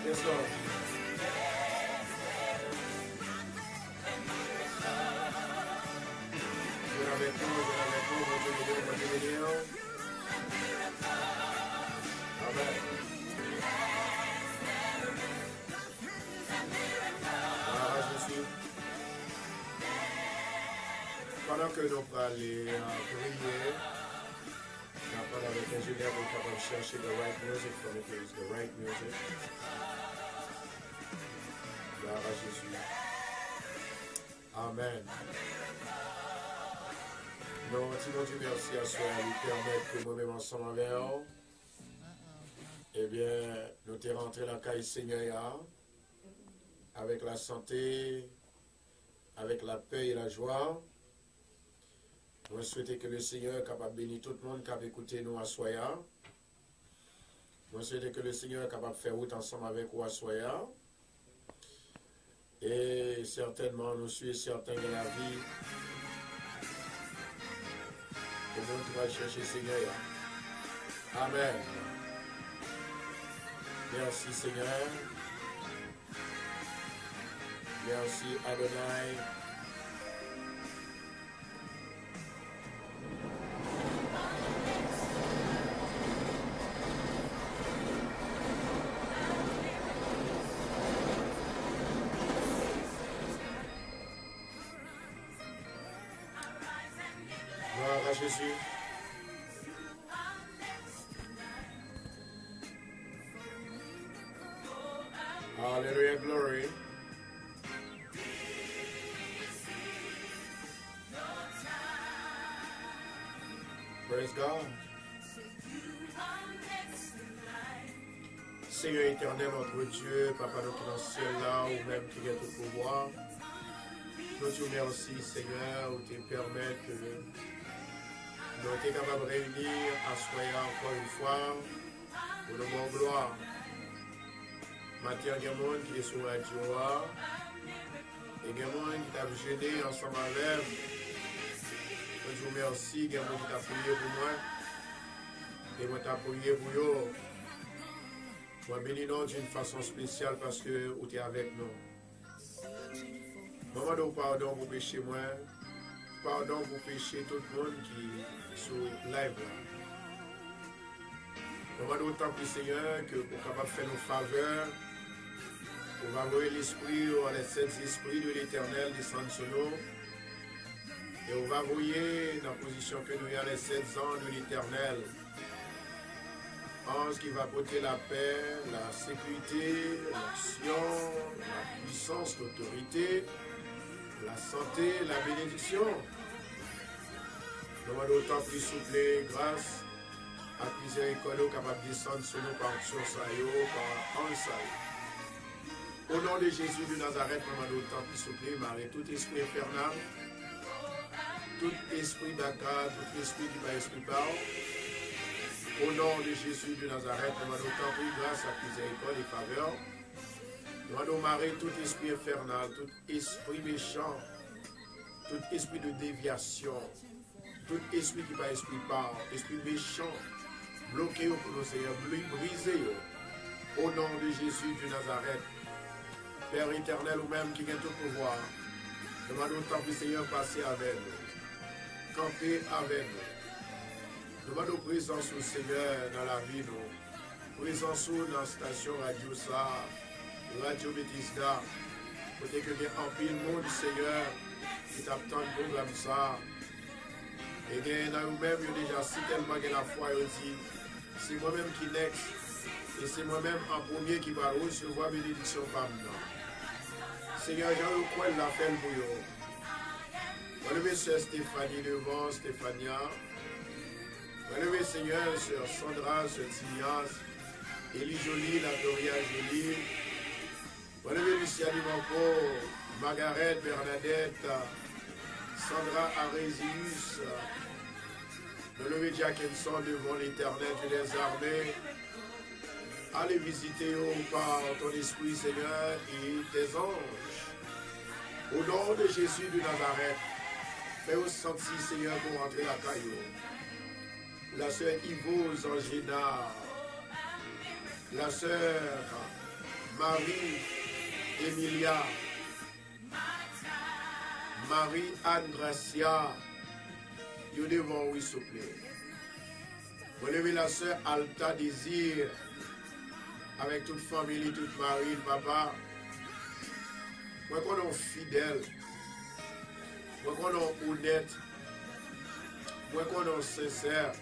Yes, Lord. Viens avec nous, mon Dieu bénéant. Amen. Ah, Jésus. Pendant que nous allons prier, on parle avec l'ingénieur pour capable de chercher the right music for me, please. The right music. Gloire à Jésus. Amen. Nous disons Dieu merci à soi à lui permettre que nous-mêmes ensemble avec vous. Eh bien, nous sommes rentrés dans la caille Seigneur avec la santé, avec la paix et la joie. Nous souhaitons que le Seigneur est capable de bénir tout le monde qui a écouté nous à Soya. Nous souhaitons que le Seigneur est capable de faire route ensemble avec nous à Soya. Et certainement, nous sommes certains de la vie. Que nous va chercher le Seigneur. Amen. Merci Seigneur. Merci Adonai. Gloire à Jésus. Hallelujah, glory. Praise God. Seigneur éternel, notre Dieu, Papa notre qui dans le ciel là, ou même qui vient tout pouvoir, nous te remercions, Seigneur, où tu permets que nous sommes capables de réunir à Soya encore une fois pour le bon gloire. Maintenant, il y a des gens qui sont sur la radio et il y a des gens qui t'ont gêné ensemble avec. Je vous remercie, il y a des gens qui t'ont prié pour moi et moi t'ai prié pour eux. Moi, bénis nous d'une façon spéciale parce que vous êtes avec nous. Maman, nous pardon pour pécher moi, pardon pour pécher tout le monde qui est sur live. Maman, nous t'en prie, Seigneur, que pour capable faire nos faveurs. On va voir l'esprit, les sept esprits de l'Éternel descendre sur nous. Et on va voir dans la position que nous avons les 7 ans de l'Éternel. Ange qui va porter la paix, la sécurité, l'action, la puissance, l'autorité, la santé, la bénédiction. Nous allons autant plus souple, grâce à miséricorde capable de descendre sur nous par sur par ange. Au nom de Jésus de Nazareth, nous allons autant plus souple, Marie, tout esprit infernal, tout esprit d'accord, tout esprit qui va esprit par. Au nom de Jésus de Nazareth, nous allons autant plus grâce à miséricorde et faveur. Nous allons marrer tout esprit infernal, tout esprit méchant, tout esprit de déviation, tout esprit qui va esprit par, esprit méchant, bloqué pour nos Seigneurs, brisé. Au nom de Jésus de Nazareth, Père éternel ou même qui vient tout pouvoir, nous allons autant plus Seigneur passer avec nous, camper avec nous. Nous allons présence au Seigneur dans la vie, nous. Présence dans la station Radio Ça, Radio Bethesda, côté que bien en pile monde, Seigneur, qui t'attend le programme ça. Et bien, dans nous-mêmes, il y a déjà si tellement de la foi, il dit, c'est moi-même qui next, et c'est moi-même en premier qui va recevoir bénédiction par nous. Seigneur, j'ai le quoi la fait pour vous. Relevez sœur Stéphanie devant, Stéphania. Relevez Seigneur, sœur Sandra, sœur Tinias, Élie Jolie, la Doria Jolie. Relevez Lucia Dimanco, Margaret, Bernadette, Sandra Arésius. Relevez Jackinson devant l'Éternel des armées. Allez visiter par ton esprit, Seigneur, et tes anges. Au nom de Jésus de Nazareth, fais-vous sentir, Seigneur, pour rentrer la caillou. La sœur Ivo Zangina, la sœur Marie-Emilia, Marie-Anne Gracia, vous devons, oui, s'il vous plaît. Relevez la sœur Alta Désir, avec toute famille, toute Marie, papa. Moi, qu'on est fidèle, moi, qu'on est honnête, moi, qu'on est sincère.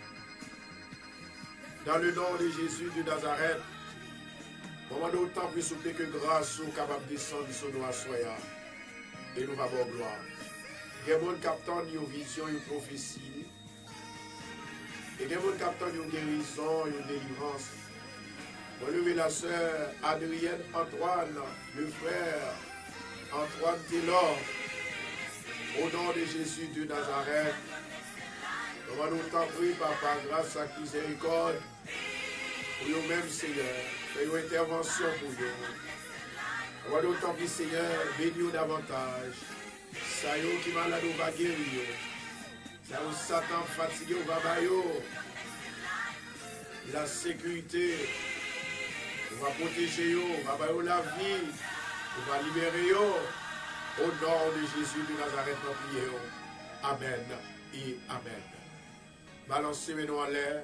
Dans le nom de Jésus de Nazareth, moment d'autant plus souple que grâce soit capable de descendre sur nous à soya. Et nous avons gloire. Il y a des gens qui captent une vision, une prophétie. Et il y a des gens qui captent une guérison, une délivrance. Relevez la sœur Adrienne Antoine, le frère Antoine Taylor, au nom de Jésus de Nazareth. Nous allons nous t'en prier, papa, grâce à miséricorde, pour nous-mêmes, Seigneur, fais une intervention pour nous. Nous allons nous t'en prier, Seigneur, bénis-nous davantage. Ça y est, qui malade, on va guérir. Ça y est, Satan fatigué, on va bailler. La sécurité, on va protéger, on va bailler la vie, on va libérer. Au nom de Jésus de Nazareth, nous prions. Amen et Amen. Balancez mes mains en l'air.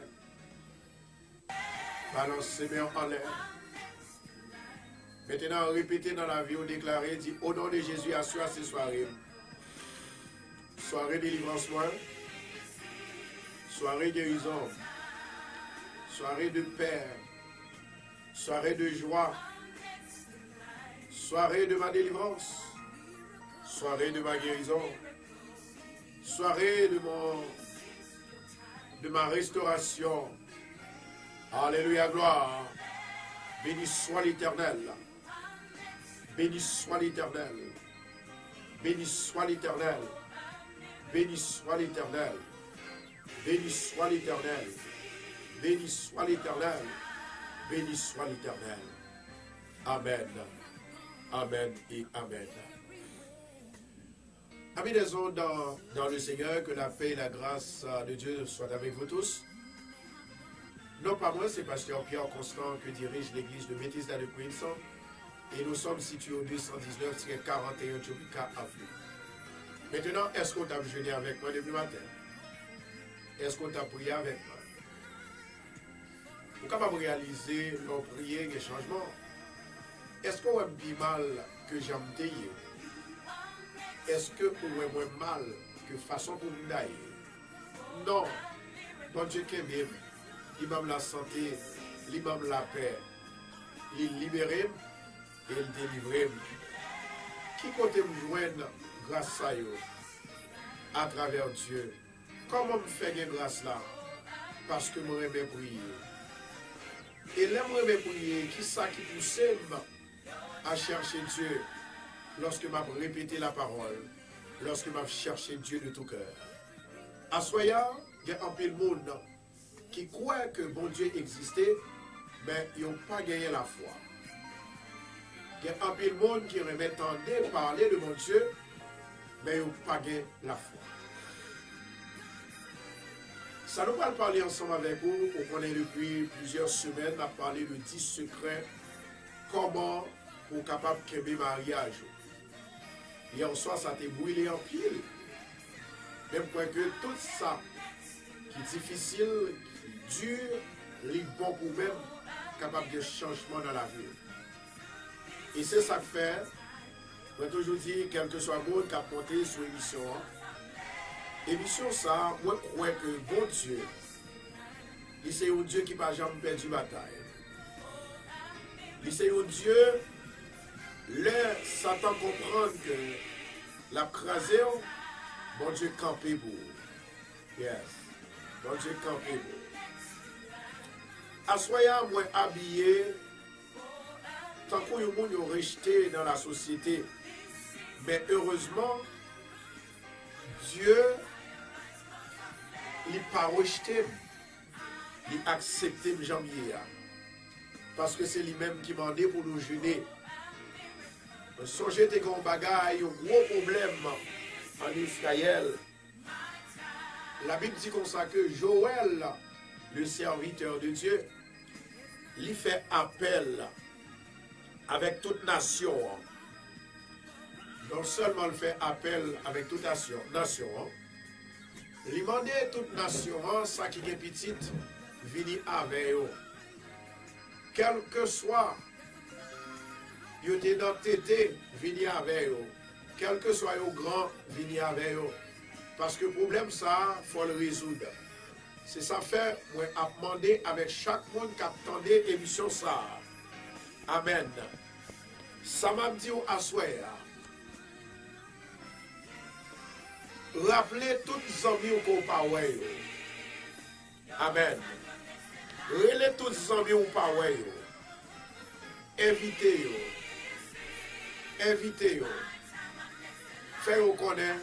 Balancez mes mains en l'air. Maintenant, répétez dans la vie, on déclarez, dit au nom de Jésus, assure ces soirées. Soirée délivrance, soirée guérison, soirée de paix, soirée de joie, soirée de ma délivrance, soirée de ma guérison, soirée de ma restauration. Alléluia, gloire. Béni soit l'Éternel. Béni soit l'Éternel. Béni soit l'Éternel. Béni soit l'Éternel. Béni soit l'Éternel. Béni soit l'Éternel. Béni soit l'Éternel. Amen. Amen et Amen. Amis des ondes dans le Seigneur, que la paix et la grâce de Dieu soient avec vous tous. Non pas moi, c'est Pasteur Pierre Constant que dirige l'église de Bethesda de Queens. Et nous sommes situés au 219-41 Jupiter Avenue. Maintenant, est-ce qu'on t'a jeûné avec moi depuis matin? Est-ce qu'on t'a prié avec moi? Vous êtes capable de réaliser nos prières et changements? Est-ce qu'on a plus mal que j'aime tailler? Est-ce que vous avez moins mal que façon pour vous d'ailleurs? Non. Bon Dieu qui est bien, il m'a la santé, il m'a la paix, il libère et il délivre. Qui côté me joindre grâce à eux, à travers Dieu? Comment me faire grâce là? Parce que je vais prier. Et là, je vais prier, qui ça qui pousse à chercher Dieu lorsque je répété la parole, lorsque je cherché Dieu de tout cœur? À Soya, il y a un peu de monde qui croit que bon Dieu existait, mais ils n'ont pas gagné la foi. Il y a un peu de monde qui entendait parler de mon Dieu, mais ils n'ont pas gagné la foi. Ça nous va parler ensemble avec vous. On connaît depuis plusieurs semaines, on a parlé de 10 secrets. Comment pour capable de créer mariage. Hier soir, ça t'a brûlé en pile. Même point que tout ça qui est difficile, qui est dur, est bon pour même capable de changement dans la vie. Et c'est ça que fait. Je toujours dire, quel que soit le monde qui a monté sur l'émission, émission ça, moi je crois que bon Dieu, c'est un Dieu qui n'a jamais perdu bataille. C'est un Dieu, là, Satan comprend que la crasé, bon Dieu campé pour. Yes. Bon Dieu campé pour. Assoya, moi habillé, tant qu'on y a monde rejeté dans la société. Mais heureusement, Dieu, il n'a pas rejeté, il a accepté le janvier. Parce que c'est lui-même qui m'a demandé pour nous jeûner. Songez qu'on bagaille, un gros problème en Israël. La Bible dit comme ça que Joël, le serviteur de Dieu, lui fait appel avec toute nation. Non seulement il fait appel avec toute nation, il demande toute nation, ça qui est petite, venir avec eux. Quel que soit, vous êtes dans tété, venir avec eux. Quel que soit au grand, venir avec eux. Parce que le problème, ça, il faut le résoudre. C'est ça fait, moi, à demander avec chaque monde qui attendait l'émission ça. Amen. Ça m'a dit à soir. Rappelez toutes les amis qu'on parle. Amen. Relez tous les amis qu'on parle. Invitez-vous. Invitez-vous. Faites-vous connaître.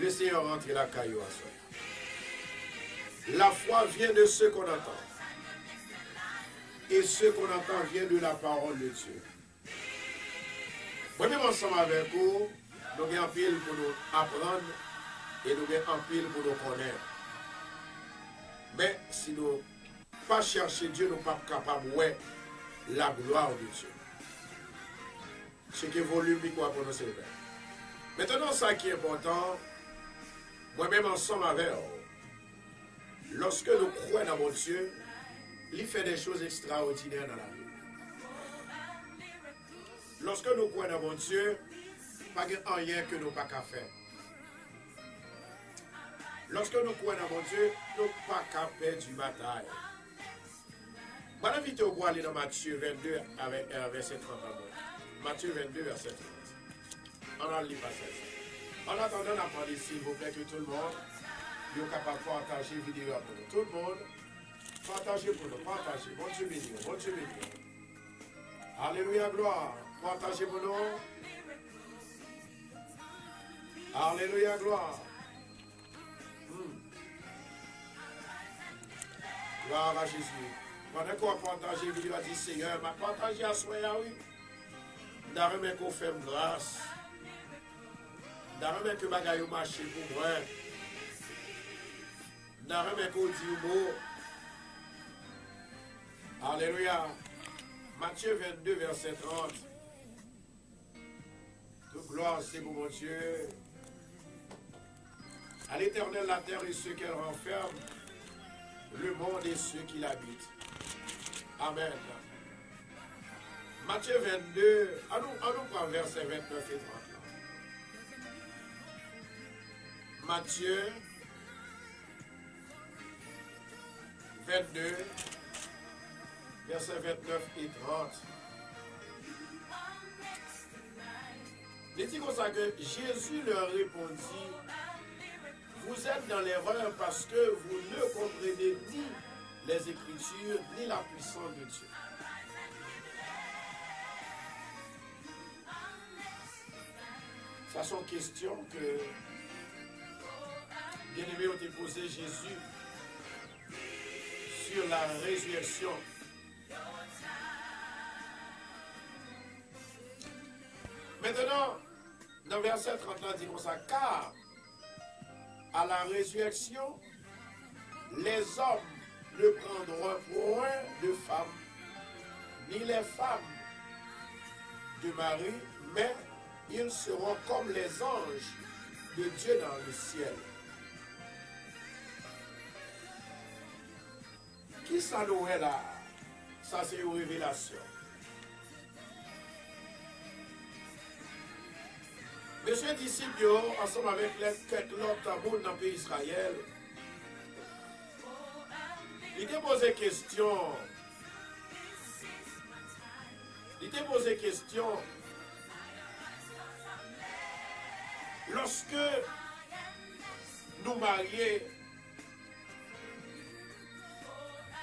Le Seigneur rentre la caillou à soi. La foi vient de ce qu'on entend. Et ce qu'on entend vient de la parole de Dieu. Moi-même ensemble avec vous, nous avons un pile pour nous apprendre et nous avons un pile pour nous connaître. Mais si nous ne pas chercher Dieu, nous ne sommes pas capables de voir la gloire de Dieu. Ce qui est volume pour nous servir. Maintenant, ça qui est important, moi-même ensemble avec vous, lorsque nous croyons dans mon Dieu, il fait des choses extraordinaires dans la vie. Lorsque nous croyons dans mon Dieu, pas rien que nous n'avons pas faire. Lorsque nous croyons dans mon Dieu, nous n'avons pas qu'à faire du bataille. Je vais inviter au aller dans Matthieu 22, avec, verset 30. Matthieu 22, verset 30. On a le livre ça. En attendant, on a parlé, s'il vous plaît, que tout le monde est capable de partager la vidéo pour nous. Tout le monde, partagez pour nous, partagez. Bon Dieu béni, bon Dieu béni. Alléluia, gloire. Partagez pour nous. Alléluia, gloire. Gloire à Jésus. Pendant qu'on partage la vidéo, dit Seigneur, m'a partagé à soi, oui. D'arrêter qu'on fait grâce. D'arrêter que bagaille marche pour moi. D'arrêter qu'on dit mot. Alléluia. Matthieu 22, verset 30. Toute gloire, c'est pour mon Dieu. À l'Éternel, la terre et ceux qu'elle renferme, le monde et ceux qui l'habitent. Amen. Matthieu 22, à nous prendre verset 29 et 30. Matthieu 22, verset 29 et 30. Il dit comme ça que Jésus leur répondit, vous êtes dans l'erreur parce que vous ne comprenez ni les Écritures ni la puissance de Dieu. Ça sont questions que bien-aimé ont posé Jésus sur la résurrection. Maintenant, dans verset 30, il dit comme ça, car à la résurrection, les hommes ne prendront point de femmes, ni les femmes de Marie, mais ils seront comme les anges de Dieu dans le ciel. Qui ça nous est là? Ça c'est une révélation. Monsieur disciples, ensemble avec quelques autres monde dans le pays d'Israël, il t'a posé question. Il t'a posé question. Lorsque nous marions,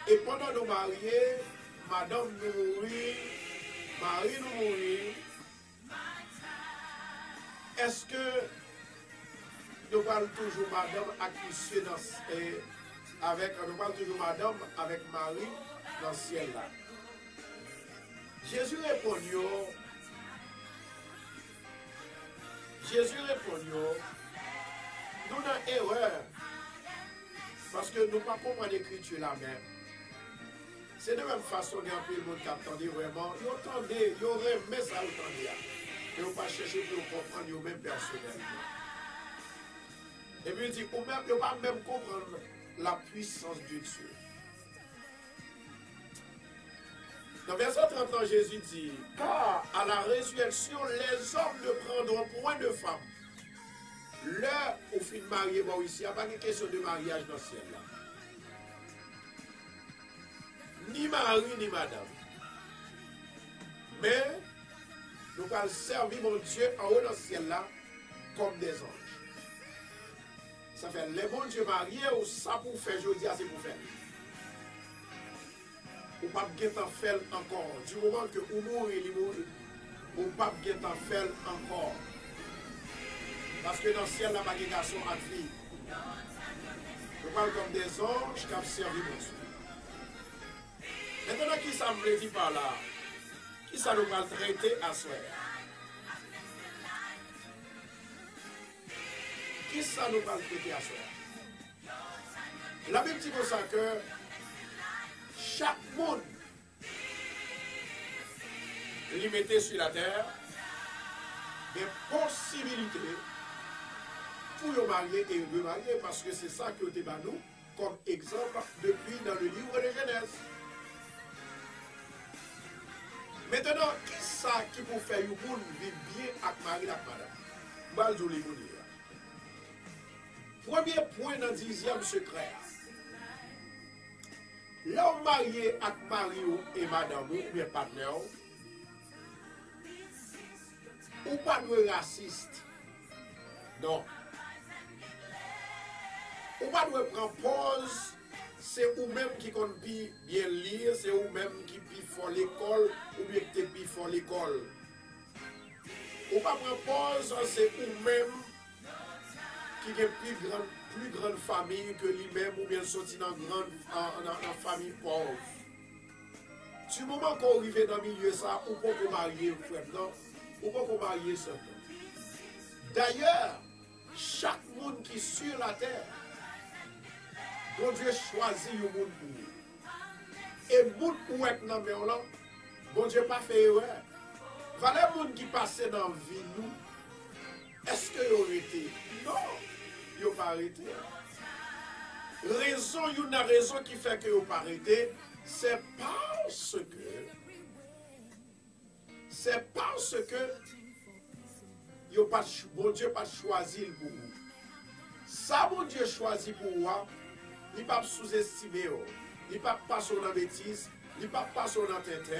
et pendant nous marier, madame nous mourit, Marie nous mourit, est-ce que nous parlons toujours madame avec nous parlons toujours madame avec Marie dans le ciel là? Jésus répond, nous avons erreur parce que nous ne comprenons pas l'écriture là même. C'est de la même façon qu'il y a un peu le monde qui attendait vraiment. Ils attendaient, ils auraient aimé ça attendait. Mais ils n'ont pas cherché pour comprendre eux-mêmes personnellement. Et puis il dit, ils ne vont pas même comprendre la puissance de Dieu. Dans verset 30, Jésus dit, car à la résurrection, les hommes ne prendront point de femmes. L'heure où fin de marié, bon ici, il n'y a pas de question de mariage dans le ciel là. Ni mari, ni madame. Mais, nous allons servir mon Dieu en haut dans le ciel là, comme des anges. Ça fait, les bons dieux mariés, ou ça pour faire, je dis, c'est pour faire. Ou pas de faire encore. Du moment que vous mourrez, ou pas de faire encore. Parce que dans le ciel, la bagagation a vie. Je parle comme des anges qui ont servi mon Dieu. Maintenant, qui ça me dit par là? Qui ça nous va traiter à soi? Qui ça nous va traiter à soi? La Bible dit comme ça que chaque monde limité sur la terre des possibilités pour le marier et le remarier parce que c'est ça que nous avons comme exemple depuis dans le livre de Genèse. Maintenant, qui ça qui peut faire une bonne vivre bien avec Marie et madame? Je vais vous dire. Premier point dans le 10e secret. L'homme marié avec Marie et madame ou bien partenaire, ou pas de raciste. Non. Ou pas de prendre pause. C'est vous-même qui compte bien lire, c'est vous-même qui font l'école ou bien qui plus font l'école. Ou pas prendre pause, c'est vous-même qui a plus grande famille que lui-même ou bien sorti dans une famille pauvre. Du moment qu'on arrive dans le milieu ça, ou pas qu'on marie frère, non, ou pas qu'on marie seulement. D'ailleurs, chaque monde qui est sur la terre, bon Dieu choisit un monde pour nous. Et le monde pour être dans le là, bon Dieu pas fait erreur. Voilà le monde qui passait dans la vie, nous, est-ce qu'ils ont arrêté? Non, ils n'ont pas arrêté. Raison, il y a une raison qui fait qu'ils n'ont pas arrêté, c'est parce que bon Dieu n'a pas choisi pour vous. Ça, bon Dieu choisit pour vous, il ne peut pas sous-estimer, il ne peut pas passer dans la bêtise, il ne peut pas passer dans la tête,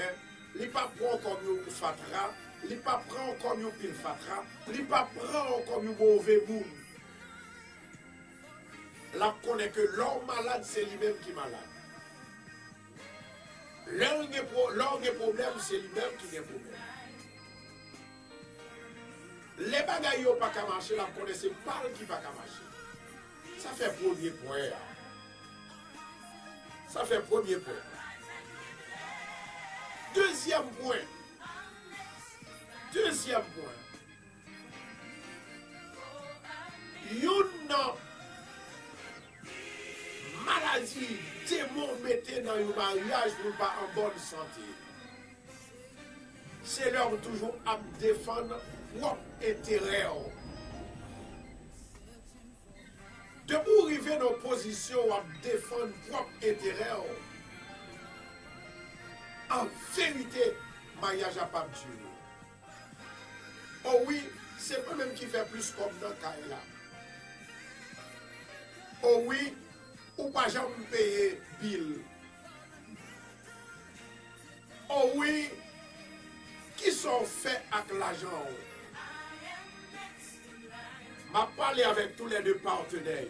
il ne peut pas prendre comme un fatra, il ne peut pas prendre comme un pile fatra, il ne peut pas prendre comme un mauvais monde. Là, on connaît que l'homme malade, c'est lui-même qui est malade. L'homme qui a problème, c'est lui-même qui a problème. Les bagailles n'ont pas qu'à marcher, là, on connaît c'est pas qui ne va pas marcher. Ça fait premier point. Ça fait premier point. Deuxième point. Une maladie, démon mettez dans le mariage pour pas en bonne santé. C'est leur toujours à défendre propre intérêt. De vous arriver dans une position à défendre propre intérêt. En vérité, mariage n'a pas Dieu. Oh oui, c'est pas même qui fait plus comme dans le cas là. Oh oui, ou pas jamais payer bill. Oh oui, qui sont faits avec l'argent. m'a parlé avec tous les deux partenaires.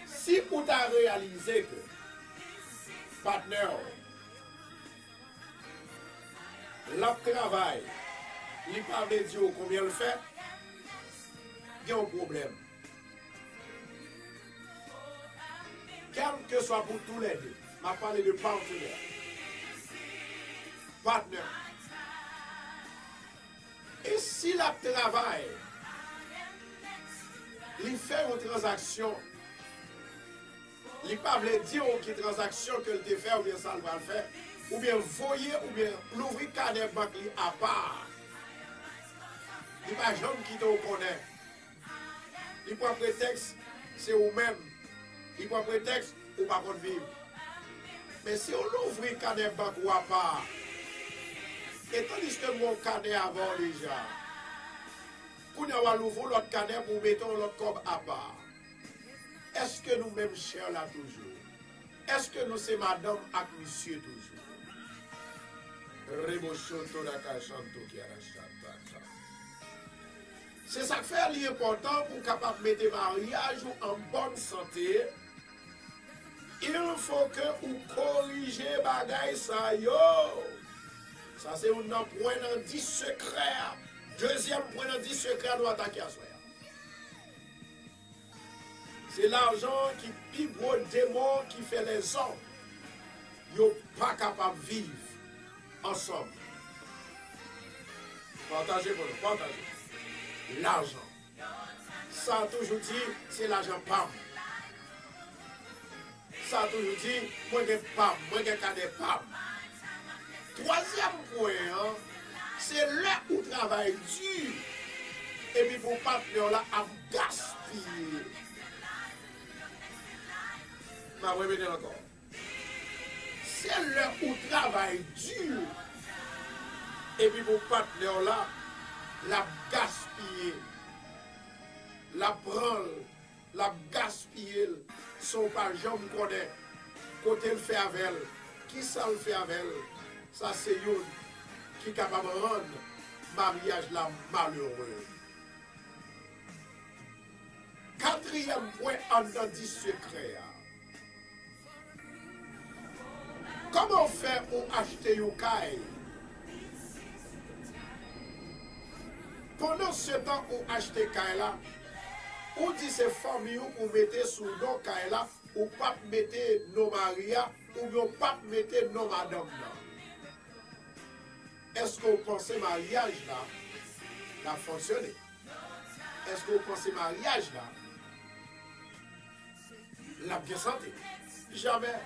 Si vous avez réalisé que partenaire, le travail, il pas dire combien le fait, il y a un problème. Quel que soit pour tous les deux, m'a parlé de partenaire. Partenaire. Et si le travail, il fait une transaction Il ne pas dire qui transaction que le fait ou bien ça va le faire. Ou bien voyer ou bien l'ouvrir cadet banque à part. Il n'y a pas jamais qui te connaît. Il prend prétexte, c'est vous-même. Il prend prétexte, ou pas contre vivre. Mais si on ouvre le cadet banque ou à part, et tandis que mon cadet avant déjà, qu'on a l'ouvrir l'autre cadet pour mettre l'autre corps à part. Est-ce que nous-mêmes chers là toujours? Est-ce que nous c'est madame et monsieur toujours? C'est ça qui fait l'important pour capable mettre mariage en bonne santé. Il faut que vous corrigez bagay ça yo. Ça c'est un point dans 10 secrets. Deuxième point dans 10 secrets nous attaquer à soi. C'est l'argent qui plus gros démon qui fait les hommes. Ils ne sont pas capables de vivre ensemble. Partagez pour nous, partagez. L'argent. Ça a toujours dit, c'est l'argent PAM. Ça a toujours dit, moi j'ai PAM, moi j'ai cadet PAM. Troisième point, hein, c'est là où le travail dur. Et puis pour partenaire là, à gaspiller. Je vais répéter encore. C'est là où le travail dur. Et puis pour partenaire là, la gaspiller, la prendre, la gaspiller, son pas jamais connaît. Côté le fait avec elle, qui ça le fait avec elle, ça c'est une qui est capable de rendre mariage là malheureux. Quatrième point en dans 10 secrets. Comment faire pour acheter une caille? Pendant ce temps où acheter caille là, on dit ces familles ou mettez sous nos caille là, ou pas mettez nos maria, ou bien pas mettez nos madame là. Est-ce que vous pensez mariage là a fonctionné? Est-ce que vous pensez mariage là la bien santé? Jamais.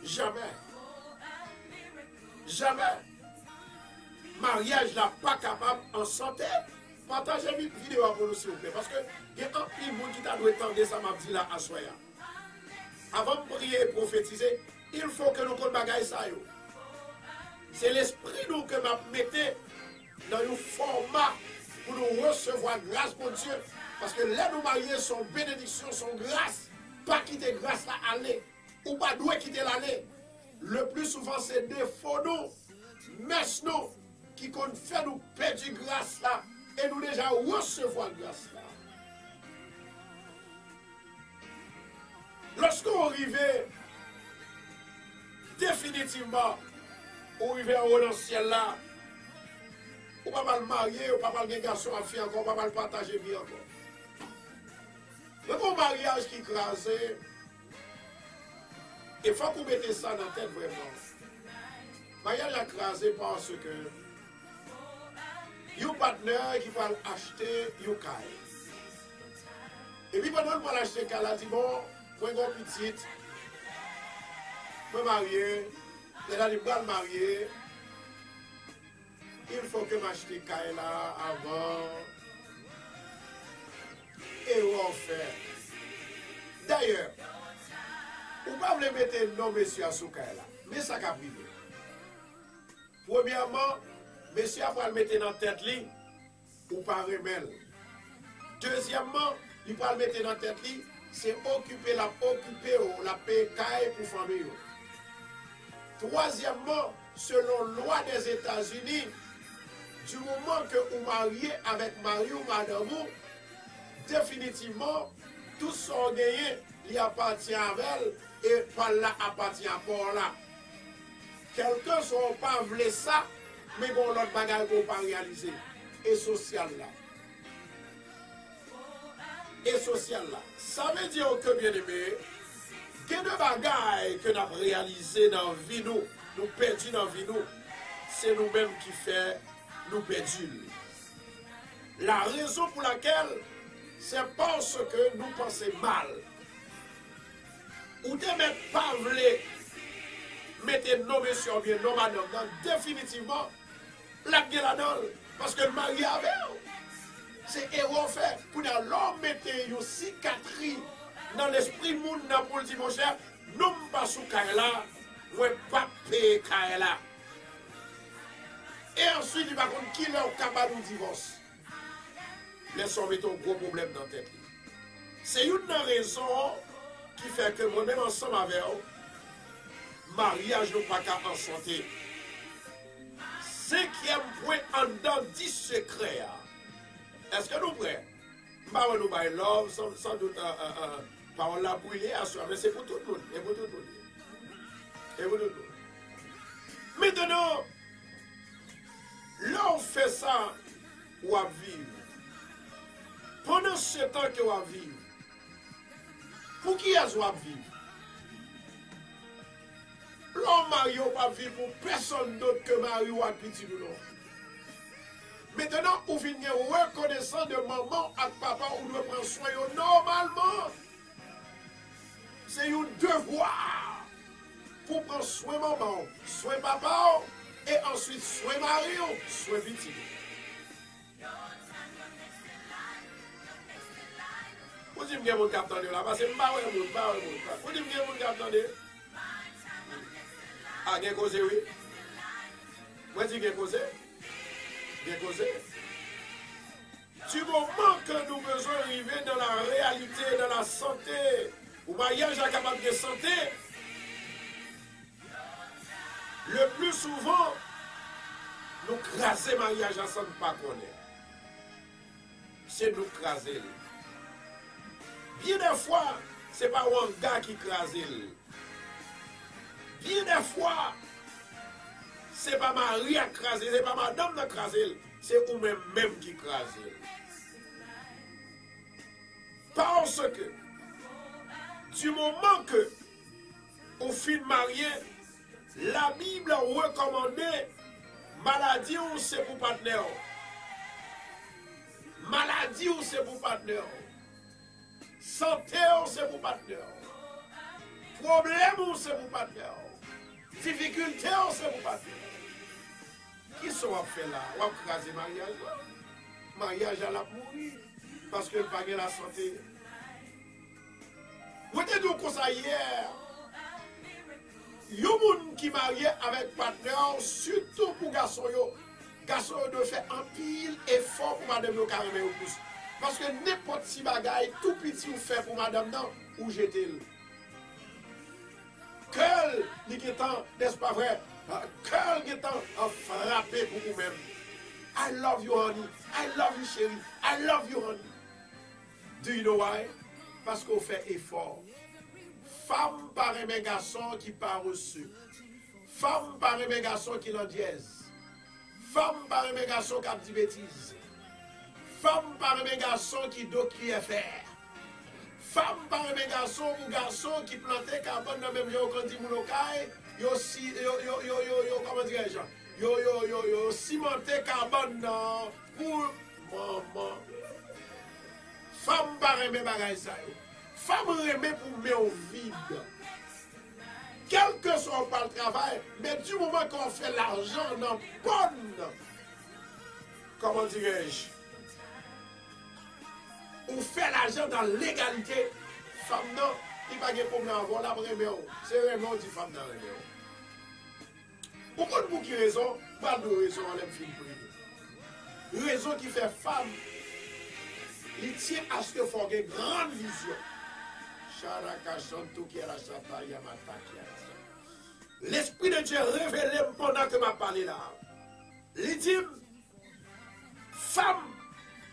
Jamais. Jamais. Mariage là pas capable en santé. Partagez une vidéo pour nous s'il vous plaît. Parce que il y a un petit monde qui t'a dû entendre ça m'a dit là à soya. Avant de prier et prophétiser, il faut que nous connaissions bagaille ça yo. C'est l'esprit nous que m'a mettez dans un format pour nous recevoir grâce pour Dieu. Parce que là nous mariés sont bénédictions, sont grâce. Pas quitter grâce là aller. Ou pas doit quitter l'aller. Le plus souvent c'est défaut nous, messe nous, qui compte faire nous perdre grâce là. Et nous déjà recevoir grâce là. Lorsqu'on arrive définitivement, on arrive en haut dans le ciel là, on ne peut pas le marier, on ne peut pas le garçon à fille encore, on ne peut pas le partager bien encore. Le bon mariage qui écrase, il faut qu'on mette ça dans la tête vraiment. Mariage écrasé parce que il y a un partenaire qui va acheter une caille. Et puis pendant qu'on acheter une caille, il dit bon, moi j'ai une petite, je vais marier, il a dit je vais marier. Il faut que j'achète une caille là avant. Et on fait. D'ailleurs, on ne peut pas mettre non monsieur à ce caille là. Mais ça va privé. Premièrement, monsieur va le mettre dans la tête ou pas remel. Deuxièmement, il va le mettre dans la tête c'est occuper la caille pour famille. Troisièmement, selon la loi des États-Unis, du moment que vous mariez avec mari ou madame, définitivement, tout son gagné, il appartient à elle et par là appartient à pour là. Quelqu'un ne sont pas voulu ça, mais bon, l'autre bagage qu'on pas réaliser. Et social là. Et social là. Ça veut dire que, bien aimé, que de bagages que nous avons réalisé dans la vie, nous perdus dans la vie, c'est nous-mêmes qui fait nous perdus. La raison pour laquelle, c'est parce que nous pensons mal. ou te mettre pas vle, mettez nommé sur bien, non madame, non, définitivement, la gueule la donne, parce que le mari avec, c'est héros fait, pour l'homme mettre une cicatrice dans l'esprit monde pour le dire, mon cher, non pas sous Kaela, ouais pas payer Kaela. Et ensuite, il va contre qui est capable de divorce. Laissons mettre un gros problème dans la tête. C'est une raison qui fait que moi-même ensemble avec vous, mariage n'est pas qu'à en santé. Cinquième point en dedans 10 secrets. Est-ce que nous prêts? Nous nous love, sans doute parole la brûler à soi, mais c'est pour tout le monde. Et pour tout le monde. Et pour tout le monde. Maintenant, là on fait ça, on va vivre. Pendant ce temps que on va vivre, pour qui est-ce qu'on va vivre? L'homme marié va vivre pour personne d'autre que Marie ou petit ou non. Maintenant, vous venez reconnaissant de maman à papa ou de prendre soin normalement. C'est un devoir pour prendre soin de maman, soin de papa et ensuite soin de Marie, soin de petit. Vous dites que vous avez là, parce que je ne sais pas vous dites que vous avez ah, bien causé, oui. Moi, je dis bien causé. Bien causé. Du moment que nous besoin d'arriver dans la réalité, dans la santé, ou mariage est capable de santé, le plus souvent, nous craser mariage ensemble pas connaître. C'est nous craser. Bien des fois, ce n'est pas un gars qui crase. Bien des fois, ce n'est pas Marie qui crase, ce n'est pas madame qui crase, c'est vous-même qui crase. Parce que, du moment que, au fin de marié, la Bible a recommandé maladie ou c'est pour partenaire. Maladie ou c'est pour partenaire. Santé ou c'est pour partenaire. Problème ou c'est pour partenaire. Difficulté ou c'est pour partenaire. Qui sont fait là? On va craser mariage. Mariage à la mourir. Parce que le pas la santé. Vous êtes dit comme ça hier. Il y a des gens qui marient avec partenaire, surtout pour garçon. Garçon doit faire un pile effort pour madame le carrément au plus. Parce que n'importe si bagaille, tout petit ou fait pour madame non, ou jeter. Quel l'étant, n'est-ce pas vrai? Quel l'étant a frappé pour vous-même. I love you, honey. I love you, chérie. I love you, honey. Do you know why? Parce qu'on fait effort. Femme par un garçon qui part reçu. Femme par un garçon qui l'en dièse. Femme par un garçon qui a dit bêtises. Femme par un garçon qui doit crier faire. Femme par un garçon ou garçon qui plantait carbone dans le même jour qu'on dit moulokai. Comment dirais-je? Yo cimenté carbone dans pour maman. Femme par un bagage ça. Femme remet pour mettre au vide. Quel que soit pas le travail, mais du moment qu'on fait l'argent dans bonne, comment dirais-je, on fait l'argent dans l'égalité, femme non, il n'y a pas de problème à avoir la remet. C'est vraiment dit femme dans la pourquoi nous qui raison, pas de raison en l'aime film privé. Raison qui fait femme, il tient à ce qu'il faut une grande vision. L'Esprit de Dieu révélé pendant que m'a parlé là. Il dit, femme,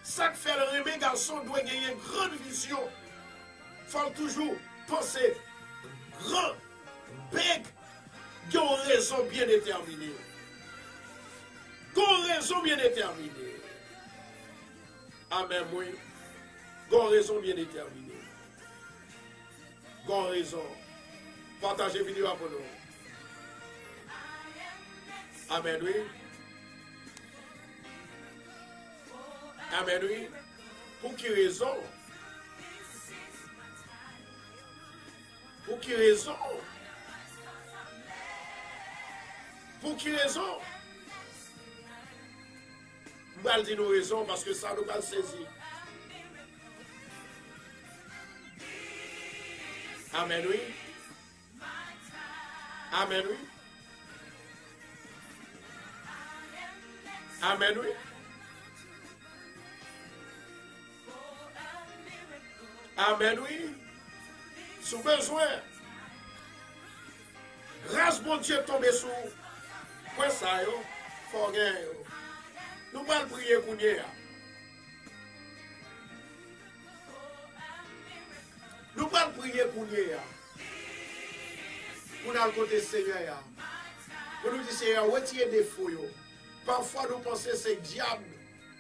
ça que fait le remé garçon doit gagner une grande vision. Il faut toujours penser grand, big, qui ont raison bien déterminée. Qui ont raison bien déterminée. Amen, oui. Qui ont raison bien déterminée. Gon raison. Partagez la vidéo pour nous. Amen, oui. Amen, oui. Pour qui raison? Pour qui raison? Pour qui raison? Nous allons dire nos raisons parce que ça nous va saisir. Amen, oui. Amen, oui. Amen, oui. Amen, oui. Sous besoin. Grâce, bon Dieu, tomber sous. Quoi ça, yo? Faut gagner, yo. Nous allons prier pour nous. Nous allons prier pour nous. Pour nous côté Seigneur. Pour nous dire, Seigneur, retirez des fous. Parfois, nous pensons que c'est diable.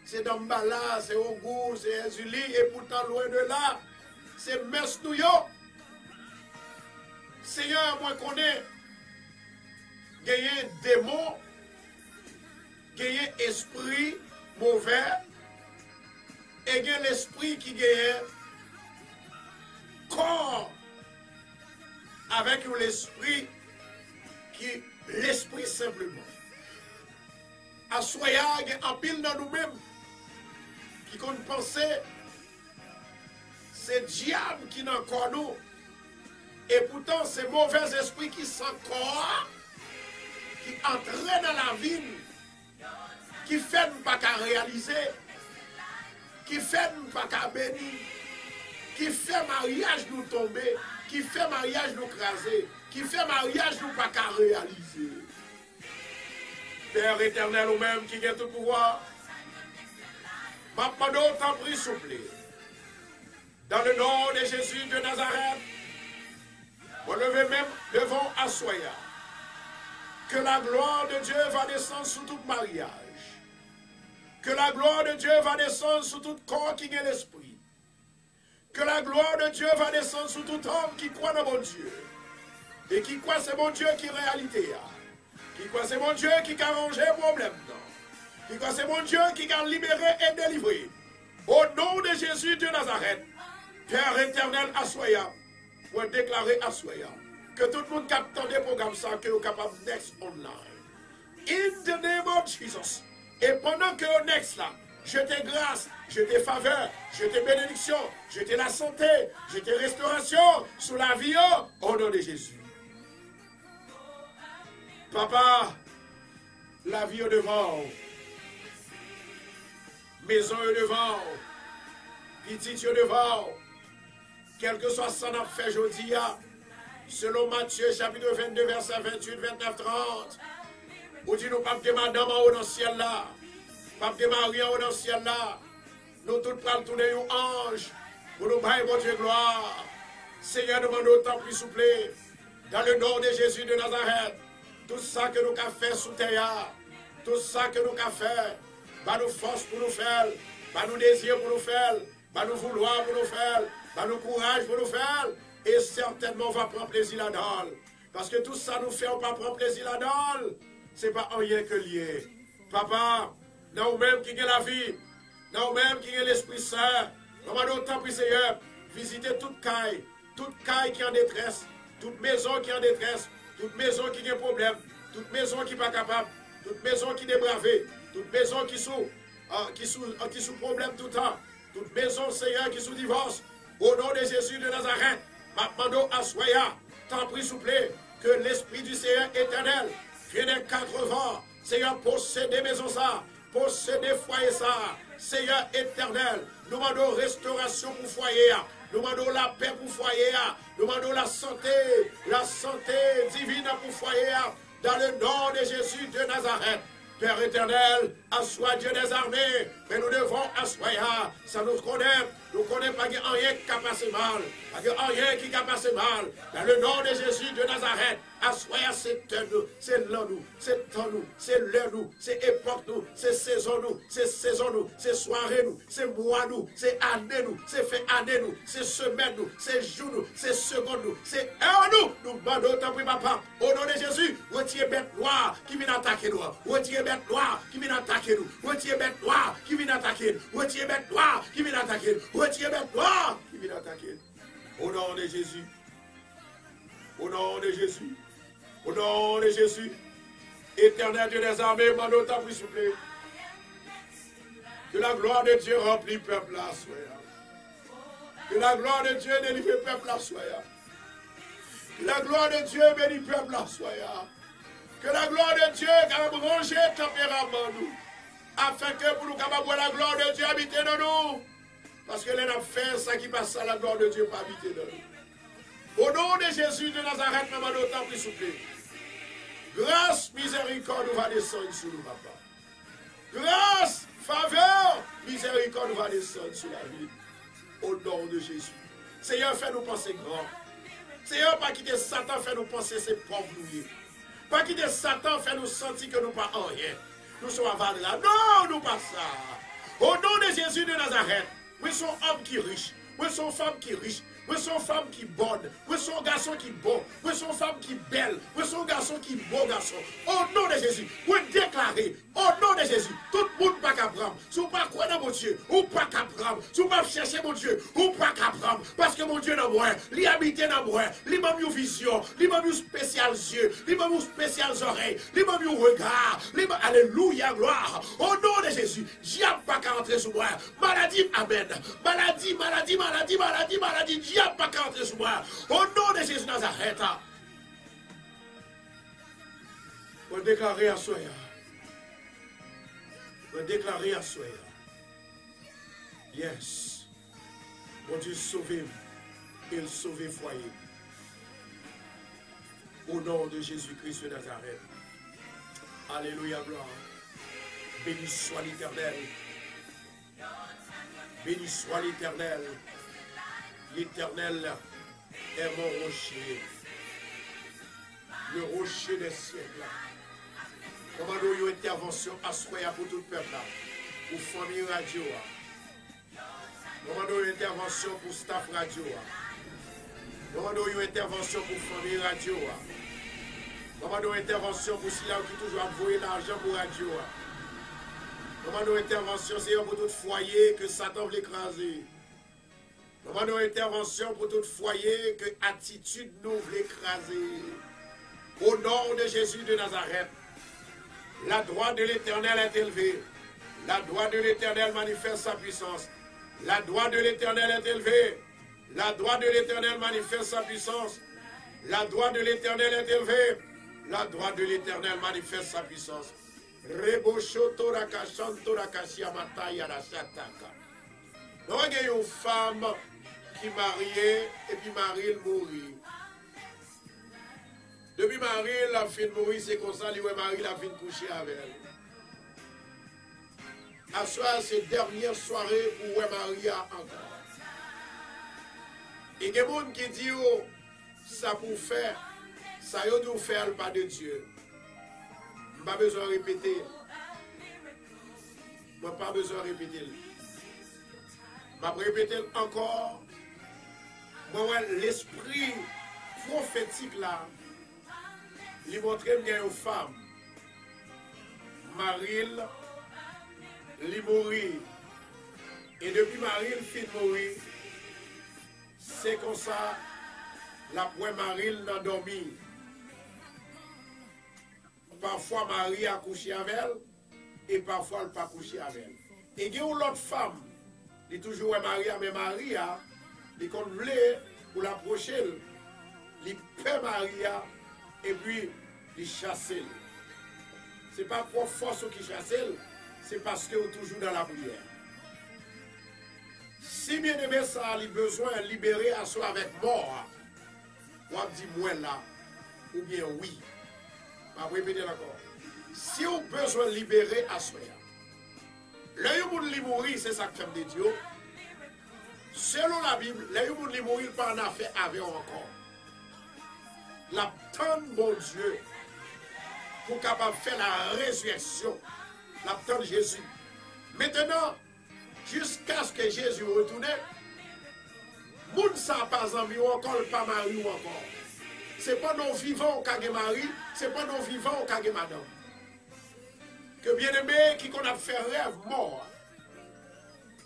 C'est Dambala, c'est Ogou, c'est Ezuli. Et pourtant, loin de là, c'est Mess nous. Seigneur, moi, je connais. Gagner démon. Gagner esprit mauvais. Et gagner l'esprit qui gagne corps. Avec l'esprit qui l'esprit simplement. À soya, en pile dans nous-mêmes qui compte penser c'est diable qui n'a encore nous. Et pourtant, c'est mauvais esprit qui sont corps, qui entraîne dans la vie, qui fait pas qu'à réaliser, qui fait pas qu'à bénir, qui fait mariage nous tomber, qui fait mariage nous craser, qui fait mariage nous pas qu'à réaliser. Père éternel ou même qui a tout pouvoir, maintenant t'en prie souple. Dans le nom de Jésus de Nazareth, relevez même devant Assoya. Que la gloire de Dieu va descendre sur tout mariage. Que la gloire de Dieu va descendre sur tout corps qui a l'esprit. Que la gloire de Dieu va descendre sur tout homme qui croit dans mon Dieu. Et qui croit c'est mon Dieu qui est réalité. Qui croit c'est mon Dieu qui a arrangé le problème. Qui croit c'est mon Dieu qui a libéré et délivré. Au nom de Jésus de Nazareth, Père éternel, Assoya, pour déclarer Assoya, que tout le monde qui attend des programmes ça, que vous capable next online. In the name of Jesus. Et pendant que vous next là, je te grâce, je te faveur, je te bénédiction, je te la santé, je te restauration sous la vie au nom de Jésus. Papa, la vie au devant, maison au devant, petit au devant, quel que soit ça n'a fait aujourd'hui, selon Matthieu chapitre 22, verset 28, 29, 30, où dit nous pas de madame en haut dans le ciel là, pas de Marie en haut dans le ciel là, nous tous prenons tourner un ange, pour nous bailler mon Dieu gloire. Seigneur, nous demandons autant plus souple, dans le nom de Jésus de Nazareth, tout ça que nous avons fait sous terre, tout ça que nous avons fait, bah nous force pour nous faire, bah nous désir pour nous faire, bah nous vouloir pour nous faire, bah nous courage pour nous faire, et certainement on va prendre plaisir là-dedans. Parce que tout ça nous fait, on va prendre plaisir là-dedans. Ce n'est pas rien que lié. Papa, nous-mêmes qui avons la vie, nous-mêmes qui avons l'Esprit Saint, nous avons autant pour Seigneur, visiter toute caille qui est en détresse, toute maison qui est en détresse, toute maison qui a un problème, toute maison qui n'est pas capable, toute maison qui est débravée, toute maison qui sous problème tout le temps, toute maison, Seigneur, qui sous divorce, au nom de Jésus de Nazareth, Mapmando Assoya, t'en prie souple, que l'Esprit du Seigneur éternel vienne des 4 vents, Seigneur, posséder maison ça, posséder foyer ça, Seigneur éternel, nous demandons restauration pour foyer, nous demandons la paix pour foyer, nous demandons la santé divine pour foyer, dans le nom de Jésus de Nazareth. Père éternel, assois Dieu des armées, mais nous devons assoir, ça nous connaît pas qu'il y a rien qui a passé mal, pas qu'il y a rien qui a passé mal, dans le nom de Jésus de Nazareth, assoir c'est nous, c'est l'an nous, c'est temps nous, c'est l'heure nous, c'est époque nous, c'est saison nous, c'est soirée nous, c'est mois nous, c'est année nous, c'est fait année nous, c'est semaine nous, c'est jour nous, c'est seconde nous, c'est heure nous, nous demandons tant pis papa, au nom de Jésus, retirez bête noire qui vient attaquer nous, retirez bête noire qui vient attaquer nous, retirez bête noire qui vient attaquer nous, retirez bête noire qui vient attaquer nous, retirez bête noire qui vient attaquer nous. Au nom de Jésus, nom de Jésus. Au nom de Jésus. Éternel Dieu des armées, demandons ta prière, s'il vous plaît. Que la gloire de Dieu remplit le peuple là, soya. Que la gloire de Dieu délivre le peuple là, soya. Que la gloire de Dieu bénit le peuple là, soya. Que la gloire de Dieu capable de ranger le tempérament nous. Afin que pour nous capables de la gloire de Dieu habiter dans nous. Parce que les a fait ça qui passe à la gloire de Dieu pour habiter dans nous. Au nom de Jésus de Nazareth, maman d'autant plus souple. Grâce, miséricorde va descendre sur nous, papa. Grâce, faveur, miséricorde va descendre sur la vie. Au nom de Jésus. Seigneur, fais-nous penser grand. Seigneur, pas quitter Satan, fais-nous penser ces pauvres nous. Pas quitter Satan, fais-nous sentir que nous pas en rien. Nous sommes avalés là. Non, nous pas ça. Au nom de Jésus de Nazareth, nous sommes hommes qui riches. Nous sommes femmes qui riches. Nous sommes femmes qui bonnes. Nous sommes garçons qui bons. Nous sommes femmes qui belles. Nous sommes garçons qui beaux garçons. Au nom de Jésus, vous déclarez, au nom de Jésus, tout le monde pas qu'à prendre. Si vous pas croire dans mon Dieu, ou pas qu'à prendre. Si vous pas chercher mon Dieu, ou pas qu'à prendre. Parce que mon Dieu dans moi, il habite dans moi. Il m'a mis vision, il m'a mis spécial yeux, il m'a mis spécial oreilles, il m'a mis regard. Alléluia, gloire. Au nom de Jésus, diable pas qu'à entrer sur moi. Maladie, amen. Maladie, maladie, maladie, maladie, maladie. Diable pas qu'à entrer sur moi. Au nom de Jésus Nazareth. On déclarer à soi. On déclarer à soi. Yes. Mon Dieu sauver. Il sauver foyer. Au nom de Jésus-Christ de Nazareth. Alléluia, gloire. Béni soit l'Éternel. Béni soit l'Éternel. L'Éternel est mon rocher. Le rocher des siècles. Comment nous une intervention à soi pour tout le peuple. Pour famille radio. Comment nous une intervention pour staff radio. Comment nous une intervention pour famille radio. Comment nous une intervention pour ceux qui toujours envoyer l'argent pour radio. Comment nous une intervention pour tout foyer que Satan veut écraser. Comment nous intervention pour tout foyer que attitude nous veut écraser. Au nom de Jésus de Nazareth, la droite de l'Éternel est élevée. La droite de l'Éternel manifeste sa puissance. La droite de l'Éternel est élevée. La droite de l'Éternel manifeste sa puissance. La droite de l'Éternel est élevée. La droite de l'Éternel manifeste sa puissance. Rebochoto rakashanto rakashiamata yarashataka. Nous avons une femme qui est mariée et puis Marie mourit. Depuis Marie la fin de mourir, c'est comme ça, Marie la fin de coucher avec elle. À soir, c'est dernière soirée où Marie a encore. Et il y a des gens qui disent, oh, ça pour faire, ça doit faire pas de Dieu. Je n'ai pas besoin de répéter. Je n'ai pas besoin de répéter. Je vais répéter encore. Moi, l'esprit prophétique là, il montre qu'il y a une femme. Marie, il mourit. Et depuis Marie, il fit mourir. C'est comme ça, la première Marie n'a dormi. Parfois, Marie a couché avec elle, et parfois, elle n'a pas couché avec elle. Et il y a une autre femme, qui est toujours Marie, mais Marie, il voulait pour l'approcher, il paie Marie, et puis, il chasse. Ce n'est pas pour force qui chasse, c'est parce que est toujours dans la prière. Si bien aimé ça a besoin de libérer à soi avec mort, on dit moi là, ou bien oui. Je vais répéter encore. Si on a besoin de libérer à soi, l'œil où on mourir, c'est ça que fait de Dieu. Selon la Bible, l'œil où on mourir, pas en affaire avec encore. La tente mon Dieu pour capable faire la résurrection. La tente Jésus. Maintenant, jusqu'à ce que Jésus retourne, moun sa pas envie ou encore pas mari ou encore. C'est pas nos vivants au kage mari, c'est pas nos vivants au kage madame. Que bien aimé qui qu'on a fait rêve mort.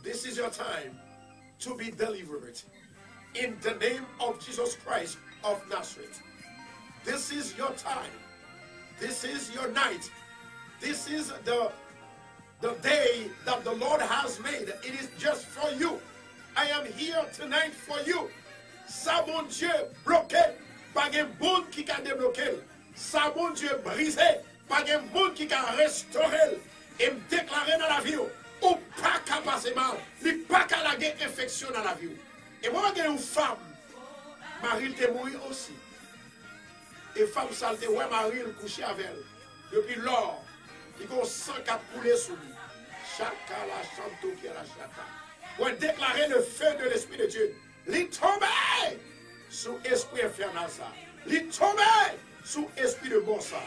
This is your time to be delivered in the name of Jesus Christ of Nazareth. This is your time. This is your night. This is the day that the Lord has made. It is just for you. I am here tonight for you. Ça, mon Dieu, bloqué, pas de monde qui a débloqué. Ça, mon Dieu, brisé, pas de monde qui a restauré. Et me déclarer dans la vie, ou pas qu'à passer mal, ni pas qu'à la guerre infection dans la vie. Et moi, j'ai une femme, Marie te mourit aussi. Et femme salte, ouais, Marie le couché avec elle. Depuis lors, il y a un sang qui a coulé sur lui. Chaka la chanto qui a la chaka. Ouais, déclarer le feu de l'Esprit de Dieu. Il tombe sous l'esprit infernal ça. Il tombe sous l'esprit de mort ça.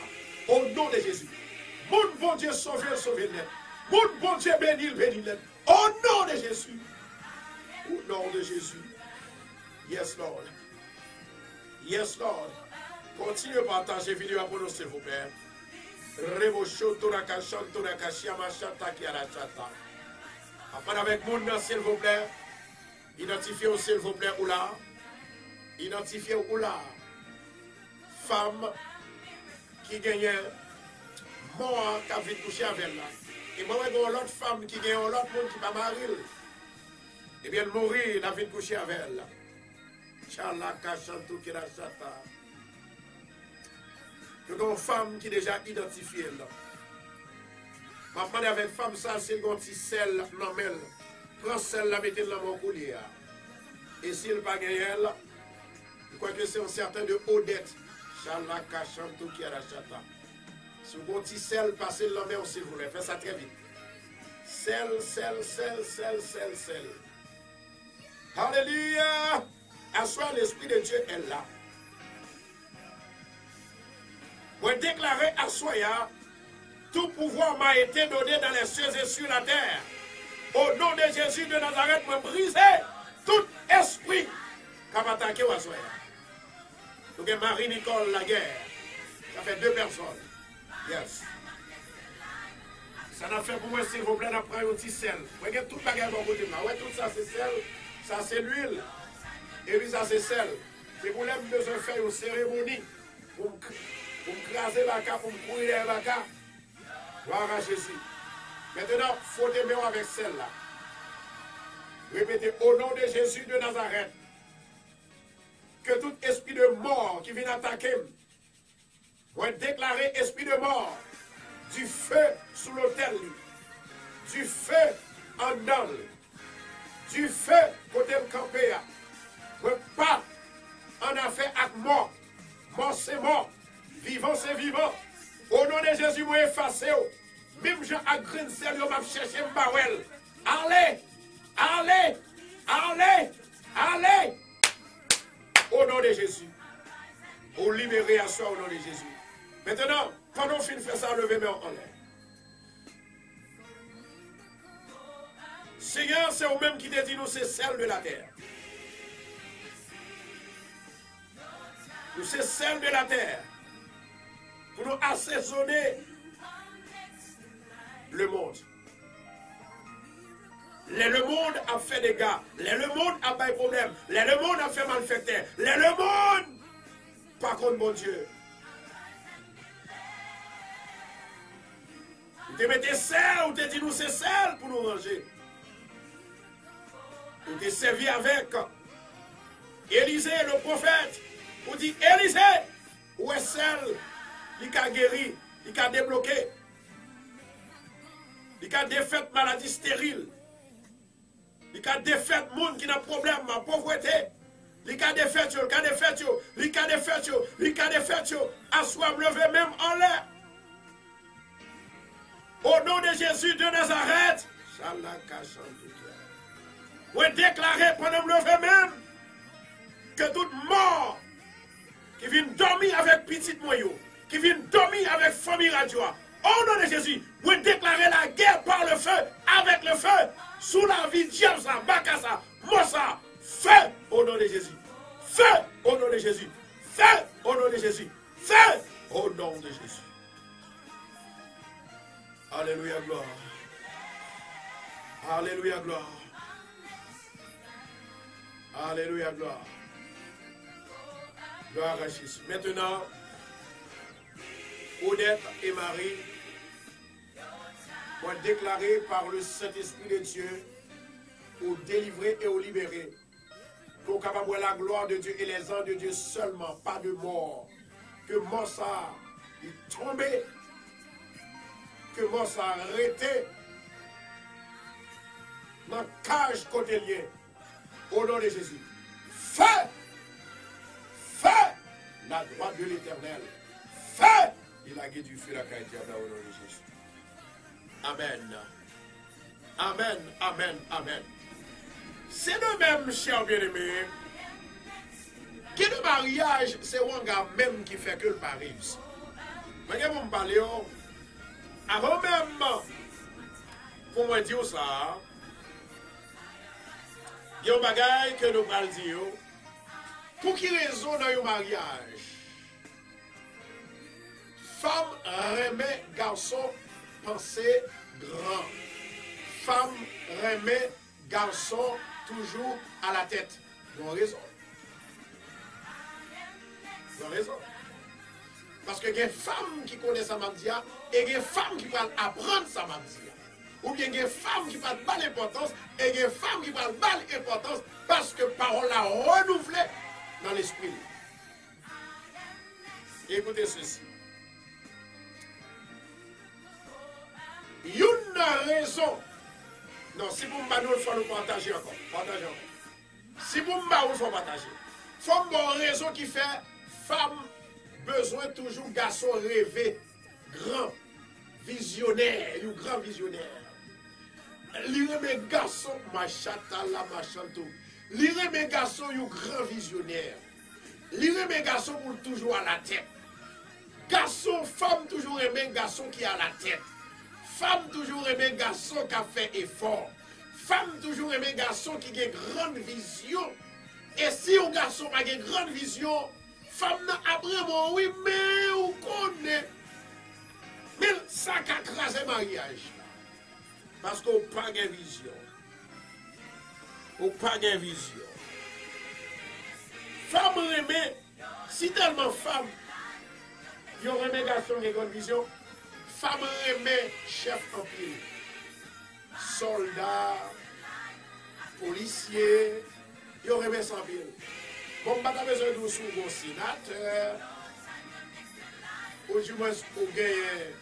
Au nom de Jésus. Mon bon Dieu, sauvez-le, sauvez-le. Mon bon Dieu, bénis-le, bénis-le. Au nom de Jésus. Au nom de Jésus. Yes, Lord. Yes, Lord. Continuez à partager vidéo pour nous, s'il vous plaît. Après avec mon s'il vous plaît. Identifiez, s'il vous plaît, ou là. Identifiez ou là. Femme qui gagne mort qui a vite couché avec elle. Et moi, il y a une autre femme qui gagne l'autre monde qui va marier. Et bien, elle mourit, elle a vite couché avec elle. Chalaka chantou qui la chata. Il y a une femme qui est déjà identifiée là. Je parle avec une femme, ça, c'est un petit sel, non, mais prends celle là, mettez dans mon coulier. Et s'il n'a pas gagné elle, je crois que c'est un certain de Odette. Chalaka chantou qui a la chata. Si vous avez un petit sel, passez le main, s'il vous plaît. Faites ça très vite. Sel. Alléluia. Assois l'Esprit de Dieu est là. Vous déclarez à Soya, tout pouvoir m'a été donné dans les cieux et sur la terre. Au nom de Jésus de Nazareth, me briser tout esprit qui va attaquer à Soya. Donc Marie-Nicole Laguerre, ça fait 2 personnes. Yes. Ça n'a fait pour moi, s'il vous plaît, d'après un petit sel. Regardez tout le bagage dans côté là. Ouais, tout ça c'est sel, ça c'est l'huile. Et puis ça c'est sel. Si vous avez besoin de faire une cérémonie pour me craser la carte, pour me courir la carte, gloire à Jésus. Maintenant, il faut aimer avec celle-là. Répétez, au nom de Jésus de Nazareth, que tout esprit de mort qui vient attaquer, va déclarer esprit de mort, du feu sous l'autel, du feu en dedans, du feu côté me camper, pas en affaire avec mort. Mort c'est mort, vivant c'est vivant. Au nom de Jésus, moi effacé. Même Jean à Grinsel, je m'a cherché Mbawel. Allez, allez, allez, allez. Au nom de Jésus. Pour libérer à soi au nom de Jésus. Maintenant, pendant qu'on fait ça, levez mes en l'air. Seigneur, c'est vous-même qui te dit nous, c'est celle de la terre. Nous, c'est celle de la terre. Pour nous assaisonner le monde. Le monde a fait des gars. Le monde a pas de problème. Le monde a fait malfaiteur. Le monde, par contre, mon Dieu. Vous te mettez sel, ou te dit nous c'est sel pour nous manger. Vous te servi avec Élisée, le prophète. Vous dites Élisée, où est sel? Il a guéri, il a débloqué. Il a défait maladie stérile. Il a défait monde qui n'a problème, ma pauvreté. Il a défait, il a défait, il a défait, il a défait. Assois, me lever même en l'air. Au nom de Jésus de Nazareth, vous déclarez pendant me lever même que toute mort qui vient dormir avec petit moyau, qui vient dormir avec famille radio, au nom de Jésus, vous déclarez la guerre par le feu, avec le feu, sous la vie de James, Bakasa, Mossa, feu au nom de Jésus, feu au nom de Jésus, feu au nom de Jésus, feu au nom de Jésus. Alléluia, gloire. Alléluia, gloire. Alléluia, gloire. Gloire à Jésus. Maintenant, Odette et Marie vont être déclarés par le Saint-Esprit de Dieu ou délivrés et ou libérés. Pour capable voir la gloire de Dieu et les anges de Dieu seulement, pas de mort. Que mort ça est tombé, que mort ça a arrêté dans la cage côté lié. Au nom de Jésus. Fais la droite de l'Éternel. Fais il a guidé du feu la caille au nom de Jésus. Amen. Amen, amen, amen. C'est le même, cher bien-aimé, que le mariage, c'est un gars même qui fait que le pari. Mais vous me parlez, avant même, pour moi dire ça, il y a un bagage que nous parlons dire, pour qui raison dans un mariage, femme remet garçon penser grand. Femme remet garçon toujours à la tête. Ils ont raison. Ils ont raison. Parce que il y a des femmes qui connaissent sa mamdia et il y a des femmes qui veulent apprendre sa mamdia. Ou bien il y a des femmes qui veulent pas l'importance et il y a des femmes qui veulent pas l'importance parce que parole l'a renouvelée dans l'esprit. Écoutez ceci. Une raison. Non, si vous m'avez il faut nous partager encore. Partagez encore. Si vous m'avez il faut partager. Il faut une raison qui fait femme besoin toujours garçon rêvé, grand, visionnaire, un grand visionnaire. Lire mes garçons, machatala, machanto. Lire mes garçons, un grand visionnaire. Lire mes garçons pour toujours à la tête. Garçon, femme toujours aimer garçon qui est à la tête. Femme toujours aimer garçon qui a fait effort. Femme toujours aimer garçon qui a une grande vision. Et si un garçon a une grande vision, femme n'a après moi, oui, mais on connaît. Mais ça a crasé mariage. Parce qu'on n'a pas de vision. On n'a pas de vision. Femme aimée, si tellement femme, il y a un garçon qui a une grande vision. Femme aimée, chef en pile. Soldat, policier, il y a un sans pile. Bon, pas besoin de sous un sénateur. Ou du moins, ou gagner,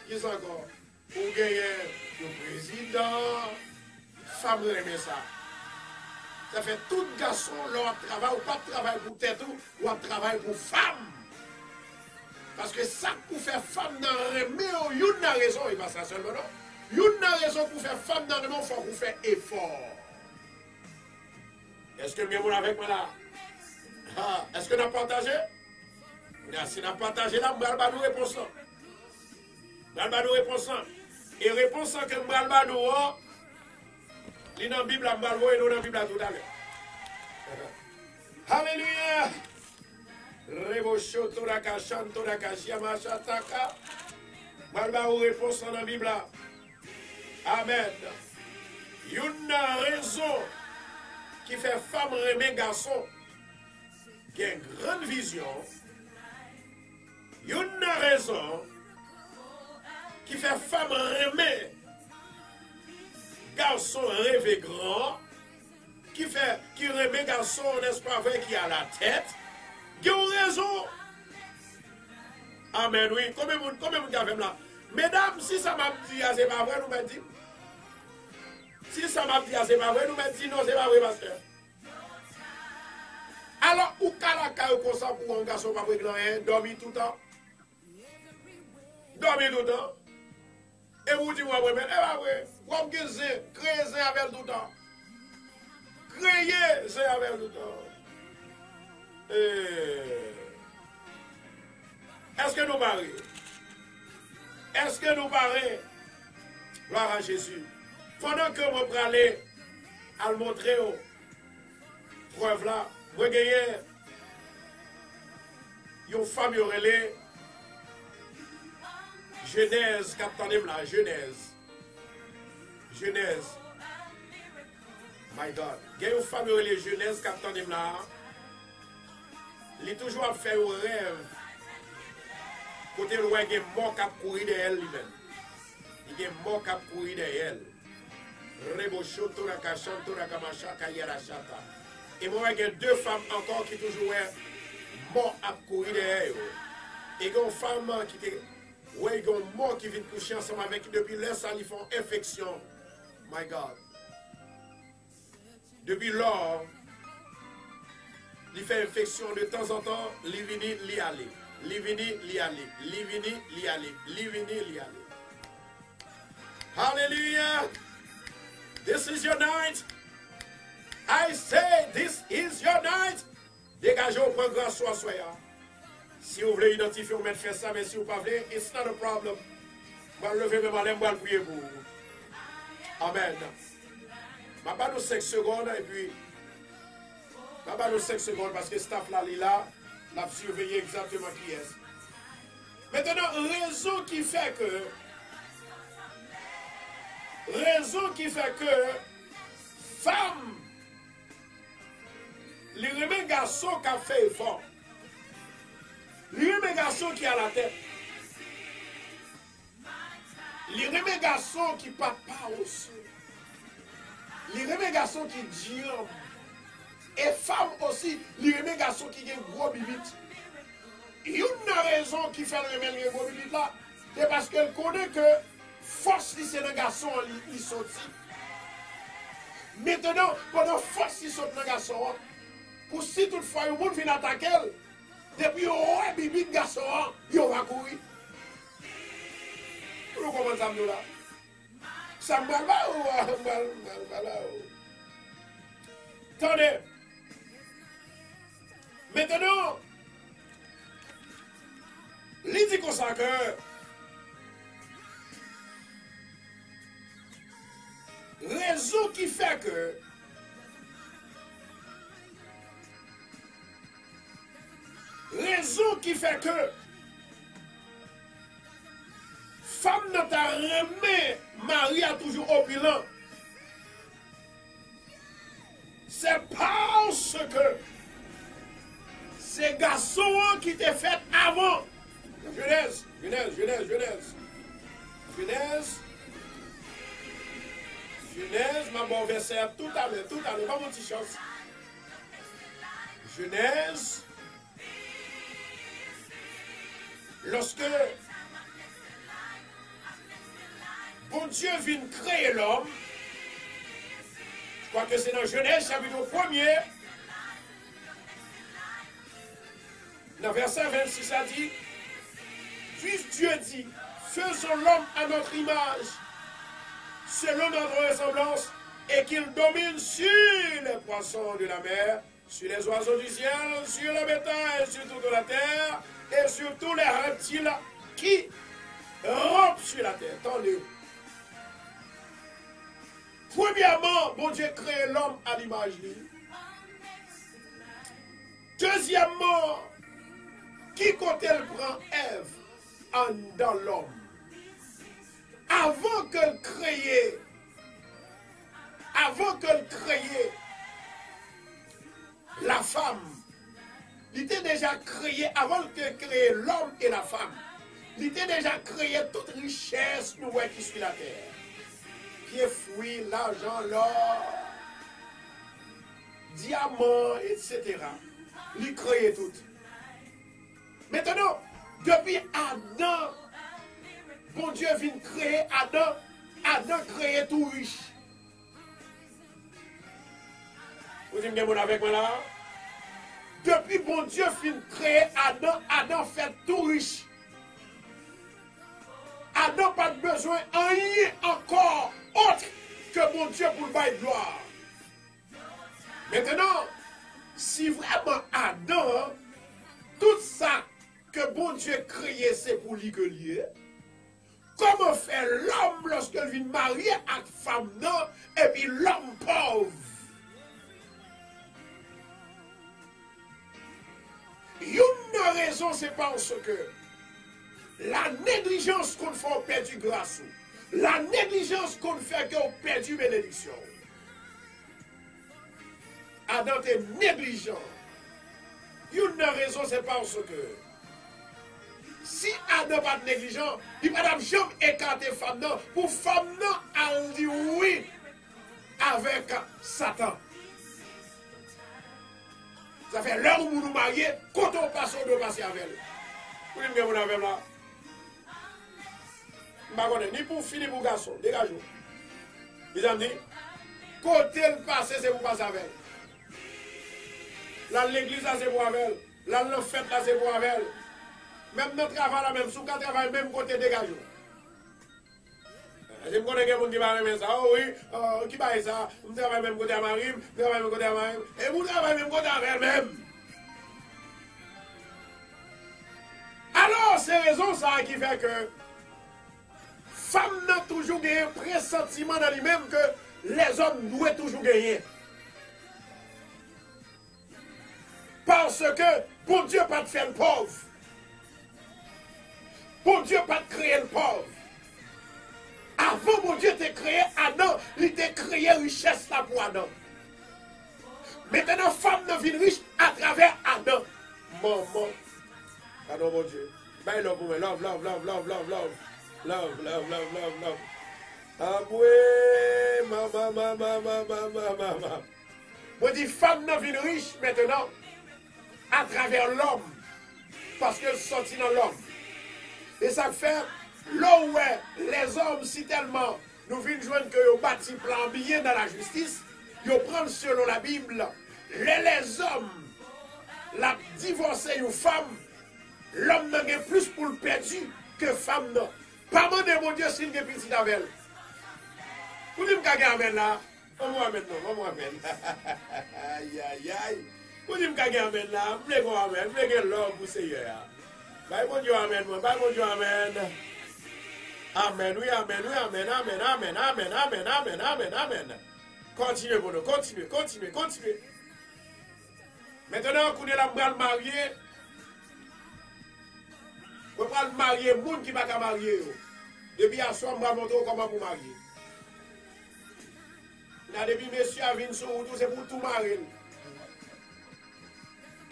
qui sont encore? Ou gagner le président. Femme aimée ça. Ça fait tout garçon, leur travail, ou pas de travail pour tête, ou un travail pour femme. Parce que ça pour faire femme dans le remède, il y a une raison, et pas ça seulement non. Il y a une raison pour faire femme dans le remède, il faut qu'on fasse effort. Est-ce que bien vous avec moi là? Ah, est-ce que nous avons partagé? Si nous avons partagé là, nous allons nous réponse. Nous allons nous réponse. Et réponse que nous allons nous il est dans la Bible, nous allons nous dans la Bible tout à l'heure. Alléluia! Rebocho toraka chantoraka shiamasha taka. Malba ou réponse dans la Bible. Amen. Une raison qui fait femme aimer garçon qui a une grande vision. Une raison qui fait femme aimer garçon rêver grand. Qui remet garçon, n'est-ce pas vrai, qui a la tête. Qui ont raison. Amen, oui. Combien vous avez là? Mesdames, si ça m'a dit, c'est pas vrai, nous m'a dit. Si ça m'a dit, c'est pas vrai, nous m'a dit, non, c'est pas vrai, pasteur. Alors, où kalaka comme ça pour un garçon pas vrai, dormir tout le temps? Dormir tout le temps? Et vous dites, ouais, mais, eh, ouais, vous avez créé avec tout le temps. Créer, c'est avec tout le temps. Est-ce que nous parlons? Est-ce que nous parlons? Gloire à Jésus. Pendant que vous parlez, à le montrer, preuve là, vous gagnez une femme relais, Genèse, capitaine là, Genèse. My God. Il y a une femme relais, Genèse, capitaine là. Il est toujours à faire un rêve. Quand côté, il y a un mort qui a couru derrière lui-même. Il y a un mort qui a couru derrière elle. Et moi, il y a deux femmes encore qui toujours mort à courir derrière. Et il y a une femme qui était. Oui, il y a une mort qui vient coucher ensemble avec depuis là, ça lui font infection. My God. Depuis lors, il fait infection de temps en temps, il vient, il aller. Il vient, il aller. Il vient, il aller. Il vient, il aller. Hallelujah. This is your night. I say, this is your night. Dégagez au point grâce soit soyez. Si vous voulez identifier, vous mettez faire ça, mais si vous ne voulez pas, it's not a problem. Je vais lever mes mains, je vais prier pour vous. Amen. Je vais pas nous 5 secondes et puis. Je vais pas nous 5 secondes parce que staff là, il a surveillé exactement qui est. Maintenant, raison qui fait que femme, les remèdes garçons qui a fait effort, les remèdes garçons qui a la tête, les remèdes garçons qui papa aussi, les remèdes garçons qui disent, et femmes aussi, les remèdes garçons qui ont gros bibite. Une raison qui fait le remède gros bibite là, c'est parce qu'elle connaît que force c'est le garçon il sorti. Maintenant, pendant force il saute le garçon, pour si toutefois le monde vient attaquer, depuis ouais bibi garçon, il va courir. Vous comprenez ça là? Ça me va ou attendez. Maintenant, il dit comme ça que raison qui fait que femme n'a pas remis Marie a toujours opulent. C'est parce que ces garçons qui étaient faits avant. Genèse. Genèse, ma bon verset, tout à l'heure, pas mon petit chose. Genèse, lorsque bon Dieu vient créer l'homme, je crois que c'est dans Genèse, chapitre 1er, dans verset 26, ça dit, puis Dieu dit, faisons l'homme à notre image, selon notre ressemblance, et qu'il domine sur les poissons de la mer, sur les oiseaux du ciel, sur le bétail, sur toute la terre, et sur tous les reptiles qui rampent sur la terre. Attendez. Premièrement, bon Dieu crée l'homme à l'image de lui. Deuxièmement, qui quand elle prend Ève dans l'homme, avant qu'elle crée la femme, il était déjà créé, avant qu'elle crée l'homme et la femme, il était déjà créé toute richesse nouvelle qui suit la terre. Pieds, fruits, l'argent, l'or, diamants, etc. Il crée tout. Maintenant, depuis Adam, bon Dieu vient créer Adam. Adam créé tout riche. Vous dites que avec moi là? Depuis bon Dieu vient créer Adam, Adam fait tout riche. Adam n'a pas besoin de rien encore autre que bon Dieu pour le bail de gloire. Maintenant, si vraiment Adam, tout ça que bon Dieu créé, c'est pour lui que lié. Comment fait l'homme lorsqu'il vient marier avec femme non et puis l'homme pauvre? Une raison, c'est parce que la négligence qu'on fait, on perd du grâce. La négligence qu'on fait, qu'on perd du bénédiction. Adam est négligent. Une raison, c'est parce que si n'a pas de négligent, il n'a pas jamais écarté femme non, pour femme non, elle dit oui avec Satan. Ça fait l'heure où nous marions, quand on passe, on doit passer avec elle. Vous dites que vous avez là? Je ne sais pas, ni pour fille, ni pour garçon, dégagez-vous. Ils ont dit, côté le passé, c'est pour passer avec elle. Là, l'église, là, c'est pour avec elle. Là, le fête, là, c'est pour avec elle. Même notre travail, là, même, sous quatre travail, même côté, dégagez-vous. Je me connais quelqu'un qui va aimer ça. Oh oui, qui va ça? Je travaille même côté à Marie, je travaille même côté à Marie. Et vous travaillez même côté avec elle-même. Alors, c'est raison ça qui fait que femme n'a toujours gagné un pressentiment dans lui-même que les hommes doivent toujours gagner. Parce que, pour Dieu, pas de faire le pauvre. Pour Dieu, pas de créer le pauvre. Avant, mon Dieu t'a créé Adam, il t'a créé richesse là pour Adam. Maintenant, femme ne vit riche à travers Adam. Maman, pardon mon Dieu. Ben, love, love, love, love, love, love, love. Love, love, love, love, love. Ah oui, maman. Moi dis femme ne vit riche maintenant à travers l'homme. Parce qu'elle sortit dans l'homme. Et ça fait, là où les hommes, si tellement nous venons joindre que vous bâti plan bien dans la justice, ils prennent selon la Bible, les hommes, la divorcée une femme, l'homme n'a plus pour le perdu que femme non. Pas mon mon Dieu s'il y a petit avec elle. Vous dites que amène là, on va amène non, on va amène. Aïe aïe aïe. Vous dites que amène là, vous voulez qu'on amène, vous voulez que l'homme vous Seigneur. Bah mon Dieu amène moi, bah mon Dieu amène. Amen, oui, amen, oui, amen, amen, amen, amen, amen, amen, amen, amen. Continuez, bon, continuez. Maintenant, qu'on est là pour le marier, on va le marier, le monde qui va pas marier. Depuis à soir, on va montrer comment vous marier. Là, depuis messieurs à venir sur vous, c'est pour tout marier.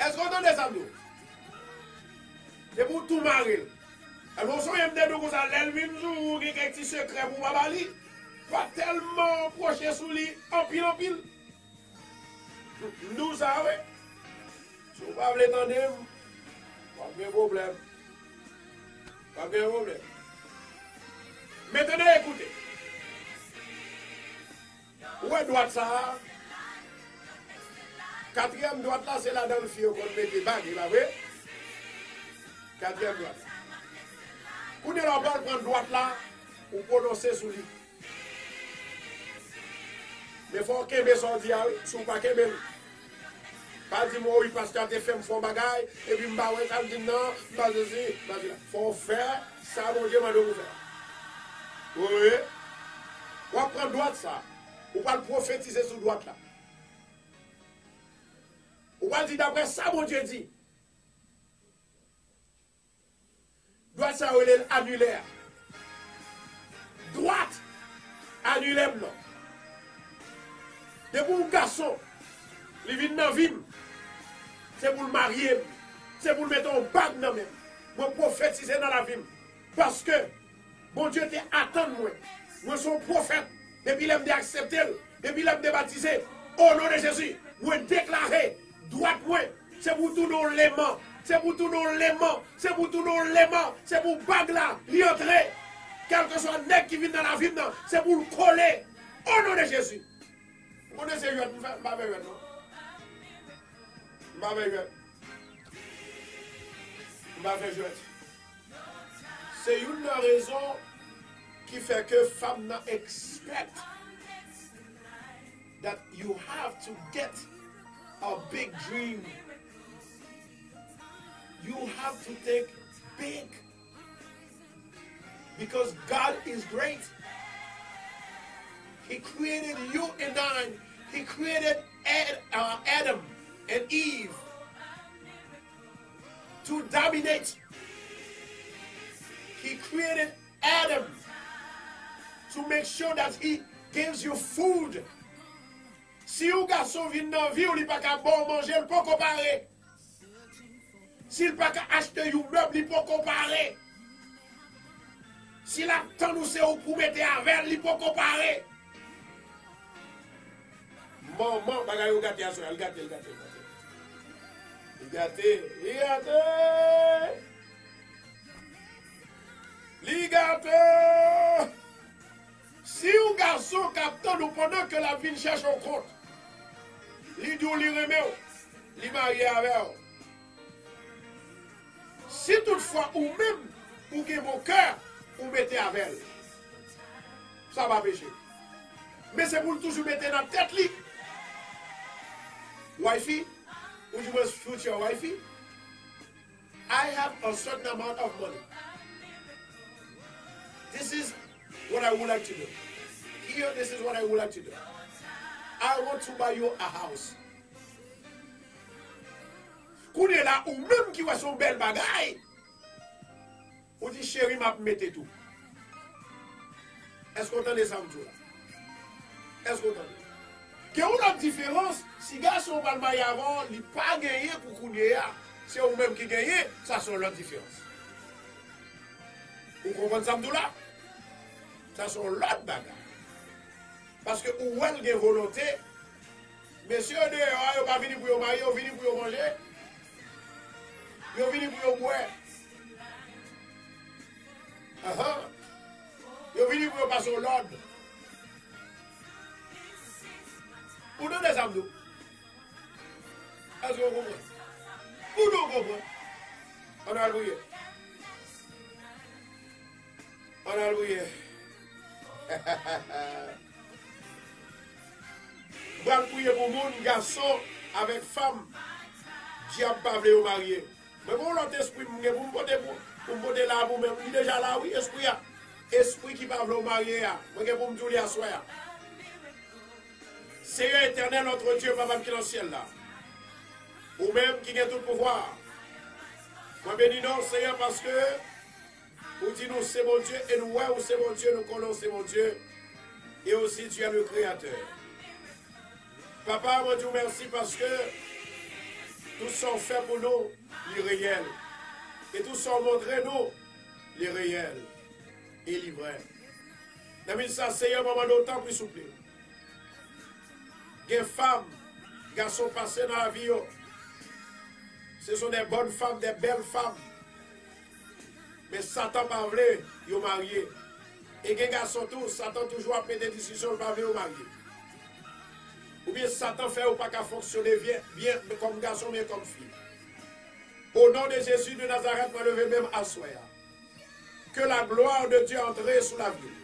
Est-ce qu'on entend ça, nous? C'est pour tout marier. Alors, si on aime des choses, l'elvin jour, il y a un petit secret pour Babali, pas tellement proche sous lui, en pile. Nous, ça, oui. Si vous ne pouvez pas l'entendre, pas de problème. Pas de problème. Maintenant, écoutez. Où est droite ça? Quatrième droite là, c'est là dans le fil qu'on met des bagues, là, oui? Quatrième droite. Vous ne l'avez pas prendre droite là, ou prononcer sous lui. Mais il faut qu'il y ait son diable, si vous ne pouvez pas qu'il y ait. Pas dire moi oui parce que tu fais mon bagaille, et puis je vais ça me dit non, pas ceci, il faut faire ça, mon Dieu m'a donné faire. Oui. On va prendre droite ça. On va le prophétiser sous droite là. On va dire d'après ça, mon Dieu dit. Droite ça, il est annulaire. Droite, annulaire non. De pour un garçon, il vient dans la vie, c'est pour le marier, c'est pour le mettre en bague dans même. Moi, prophétiser dans la vie. Parce que, mon Dieu t'attend moi. Moi, son prophète. Depuis l'homme d'accepter, depuis l'homme de baptiser, au nom de Jésus, moi déclarer, droite moi, c'est pour tout nos léments, c'est pour tout nos léments, c'est pour tout nos léments, c'est pour bague là, y entrer. Quel que soit le nec qui vient dans la vie, c'est pour le coller, au nom de Jésus. Vous connaissez le non? C'est une raison qui fait que femme expect that you have to get a big dream. You have to think big. Because God is great. He created you and I. He created Adam and Eve to dominate. He created Adam to make sure that he gives you food. Si un garçon vient dans la vie, il n'est pas qu'à bon manger, il ne peut pas comparer. S'il n'est pas qu'à acheter un meuble, il ne peut pas comparer. Si la temps nous c'est au pour mettre avec, il peut comparer. Maman, bagay ou gâté à soi, il gâté. Si un garçon capte nous pendant que la ville cherche au compte, il dit li remet, il marie avec. Si toutefois ou même ou que mon cœur ou mettez avec elle, ça va pécher. Mais c'est pour toujours mettre dans la tête li. Wifey, would you must future wifey? I have a certain amount of money. This is what I would like to do. Here, this is what I would like to do. I want to buy you a house. Koune là, ou même qui voit son bel bagay, ou dit chérie m'a mette tout. Est-ce qu'on entend ça tout là? Est-ce qu'on entend? Qu'il y a une différence, si garçon va le marier avant, il n'a pas gagné pour koune là. C'est ou même qui gagne, ça c'est l'autre différence. Vous comprenez ça tout là? Ça c'est l'autre bagay. Parce que où elle a volonté, messieurs, ils ne sont pas venus pour marier, ils sont venus pour manger. Ils sont venus pour boire. Ils sont venus pour passer l'ordre. Pour nous des âmes. Est-ce que vous comprenez? Pour nous comprenez? On a loué. On a loué. Vous allez prier pour mon garçon avec femme. Diable pas voulu marier. Mais pour l'autre esprit, pour me dire là vous-même, il est déjà là, oui, esprit qui va vouloir marier, mais pour me dire à soi. Seigneur éternel, notre Dieu, Papa qui est dans le ciel là. Ou même qui a tout le pouvoir. Moi bénis non, Seigneur, parce que vous dites nous c'est mon Dieu, et nous voyons c'est mon Dieu, nous connaissons c'est mon Dieu, et aussi tu es le Créateur. Papa, moi Dieu merci parce que tous sont faits pour nous les réels. Et tous sont montrés nous les réels et les vrais. Dans ça, Seigneur, maman, d'autant plus souple. Des femmes, garçons passés dans la vie, ce sont des bonnes femmes, des belles femmes. Mais Satan pas voulu, ils ont marié. Et les garçons tous, Satan toujours a fait des décisions, ils pas voulu marier. Ou bien Satan fait ou pas qu'à fonctionner bien comme garçon, bien comme fille. Au nom de Jésus de Nazareth, moi lever même à soi. Que la gloire de Dieu entre sous la ville.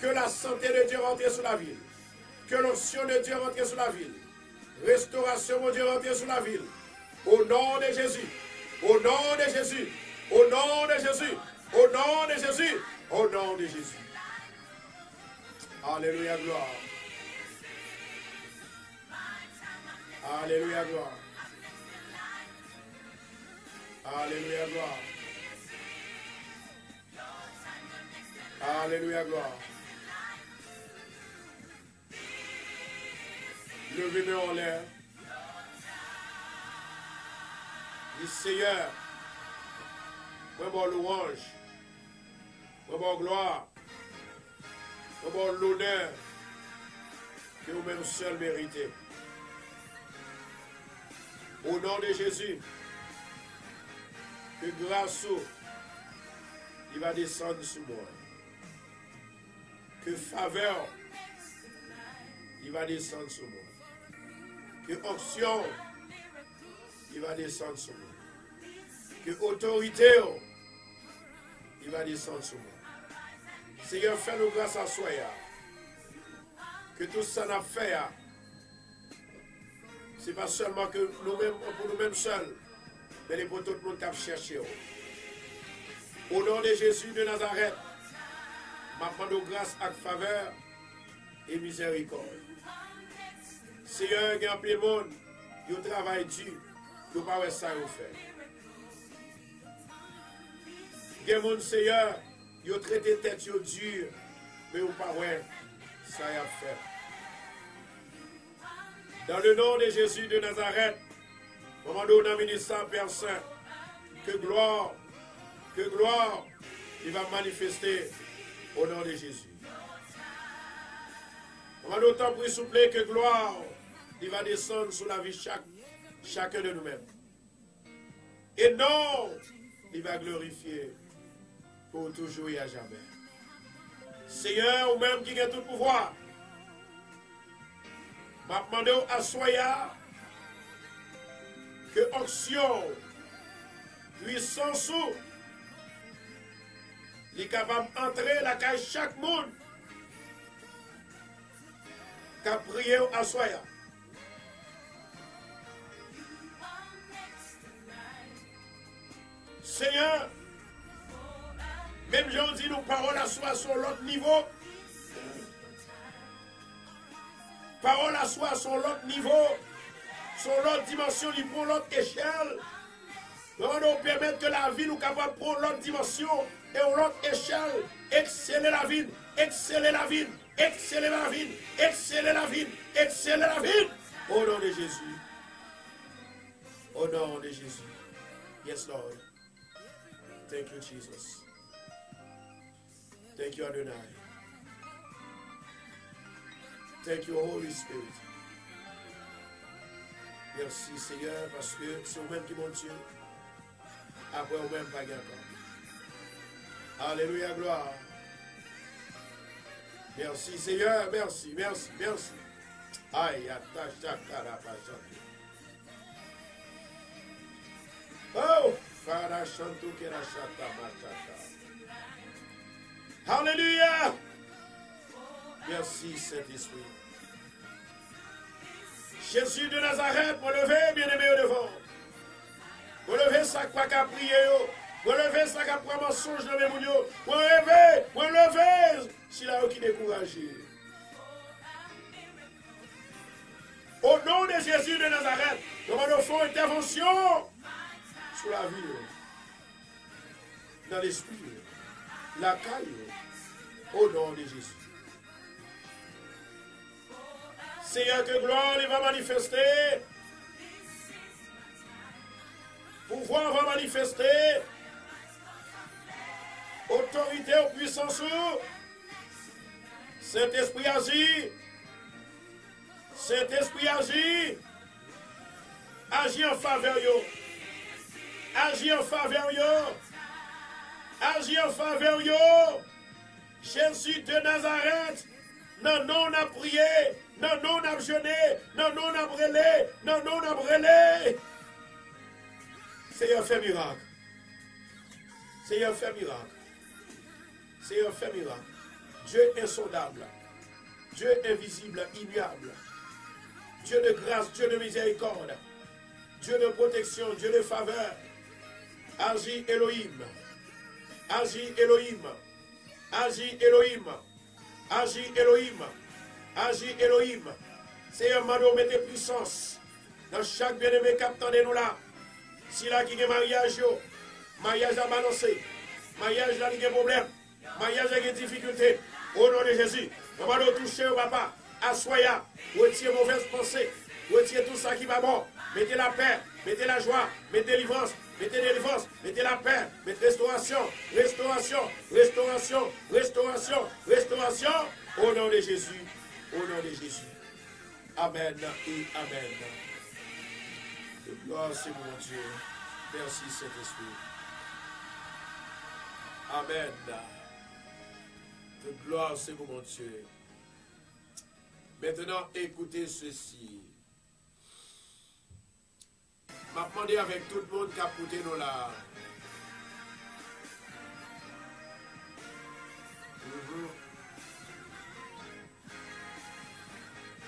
Que la santé de Dieu rentre sous la ville. Que l'onction de Dieu rentre sous la ville. Restauration de Dieu rentre sous la ville. Au nom de Jésus. Au nom de Jésus. Au nom de Jésus. Au nom de Jésus. Au nom de Jésus. Alléluia, gloire. Alléluia, gloire. Alléluia, gloire. Alléluia, gloire. Levez-moi en l'air. Dis Seigneur, moi bon louange, moi bon gloire, moi bon l'honneur que vous-même seul méritez. Au nom de Jésus, que grâce il va descendre sur moi. Que faveur il va descendre sur moi. Que onction il va descendre sur moi. Que autorité il va descendre sur moi. Seigneur, fais-nous grâce à soi. Que tout ça n'a fait. Ce n'est pas seulement que nous-mêmes, pour nous-mêmes seuls, mais pour tout le monde qui a cherché. Au nom de Jésus de Nazareth, je demande grâce à faveur et miséricorde. Seigneur, il y a plein de monde, il travaille dur, il ne pas faire ça fait. Il y a des gens, Seigneur, ils ont traité tête dur, mais ils ne pas ça a fait. Dans le nom de Jésus de Nazareth, moment où on a ministre Père Saint, que gloire, il va manifester au nom de Jésus. On va d'autant plus souffler que gloire, il va descendre sur la vie chacun de nous-mêmes. Et non, il va glorifier pour toujours et à jamais. Seigneur, ou même qui a tout pouvoir, m'a demandé à Soya que onction, puissance, il est capable d'entrer la caille chaque monde qui a prié à Soya. Seigneur, même j'en dis nos paroles à soi sur l'autre niveau. Paroles à soi sur l'autre niveau, sur l'autre dimension, pour l'autre échelle. Nous allons permettre que la vie nous capable pour l'autre dimension et l'autre échelle. Exceller la vie, exceller la vie, exceller la vie, exceller la vie, exceller la vie. Au nom de Jésus. Au nom de Jésus. Yes, Lord. Thank you, Jesus. Thank you, Adonai. Thank you, Holy Spirit. Merci, Seigneur, parce que c'est vous-même qui mon Dieu. Après, vous-même, pas encore. Alléluia, gloire. Merci, Seigneur. Merci, merci, merci. Aïe, attache, oh, Fara chanto que la chata machata. Alléluia. Merci, Saint-Esprit. Jésus de Nazareth, vous levez, bien-aimé, au devant. Vous levez ça qui a prié. Vous levez ça qui a pris un mensonge dans les mounions. Vous levez. Si là, qui est découragé. Au nom de Jésus de Nazareth, nous allons faire intervention sur la vie, dans l'esprit, la caille, au nom de Jésus. Seigneur, que gloire il va manifester. Pouvoir va manifester. Autorité ou puissance. Saint-Esprit agit. Saint-Esprit agit. Agit en faveur yo. Agit en faveur yo. Agit en faveur yo. Jésus de Nazareth. Non, non, on a prié. Non, non, on a jeûné. Non, non, on a brûlé. Non, non, on a brûlé. Seigneur, fait miracle. Seigneur, fait miracle. Seigneur, fait miracle. Dieu insondable. Dieu invisible, immuable. Dieu de grâce, Dieu de miséricorde. Dieu de protection, Dieu de faveur. Agis Elohim. Agis Elohim. Agis Elohim. Agis Elohim. Agis Elohim. Seigneur, Mano, mettez puissance dans chaque bien-aimé captant de nous là. Si là qui a mariage, mariage a balancé. Mariage là qui a problème. Mariage a des difficultés. Au nom de Jésus, on va nous toucher au papa. Assoya. Retirez mauvaise pensée. Retirez tout ça qui va bon. Mettez la paix. Mettez la joie. Mettez délivrance. Mettez délivrance, mettez la paix, mettez restauration, restauration, restauration, restauration, restauration, au nom de Jésus, au nom de Jésus. Amen et Amen. De gloire, c'est mon Dieu. Merci, Saint-Esprit. Amen. De gloire, c'est mon Dieu. Maintenant, écoutez ceci. Je vais demander avec tout le monde qui a écouté nous là.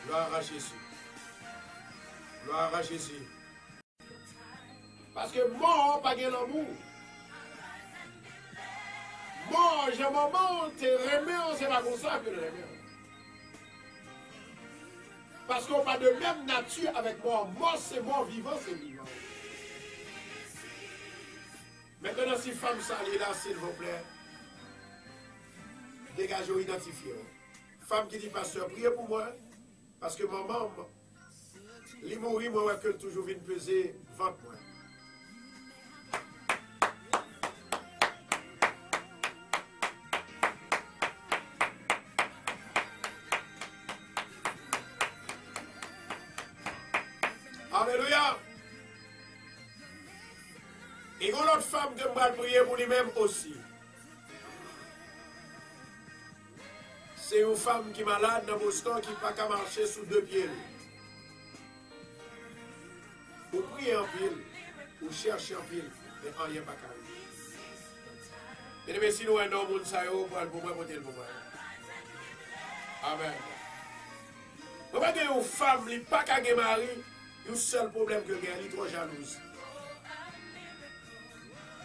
Gloire à Jésus. Gloire à Jésus. Parce que moi, pas de l'amour. Moi, j'ai un moment, tu remets, c'est pas comme ça que je remets. Parce qu'on n'a pas de même nature avec moi. Moi, c'est moi, vivant, c'est vivant. Maintenant, si femme s'allie là, s'il vous plaît, dégagez ou identifiez. Femme qui dit, pasteur, priez pour moi. Parce que maman, il mourit, moi, que toujours vient peser 20 mois. l'autre femme que je vais prier pour lui-même aussi. C'est une femme qui est malade dans Boston qui n'a pas qu'à marcher sous deux pieds. Vous priez en pile, vous cherchez en pile, mais rien pas qu'à. Et bien, si nous avons un homme, nous allons pour moi, porter le moment. Amen. Vous voyez une femme, qui n'a pas qu'à mari, le seul problème que elle est trop jalouse.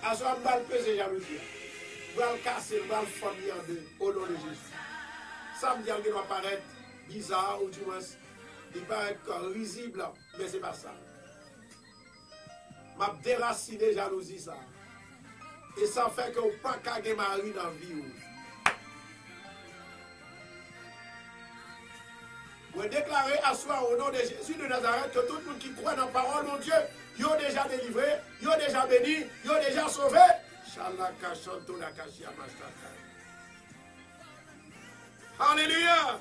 À ce moment, elle va peser jalousie. Elle va le casser, elle va le fondre en deux, au nom de Jésus. Ça me dit qu'elle doit paraître bizarre, ou du moins, il paraît risible, mais ce n'est pas ça. M'a déraciné jalousie ça. Et ça fait que vous ne pouvez pas mari dans la vie. Vous déclarez à soi au nom de Jésus de Nazareth que tout le monde qui croit dans la parole, mon Dieu, ils ont déjà délivré, ils ont déjà béni, ils ont déjà sauvé. Alléluia.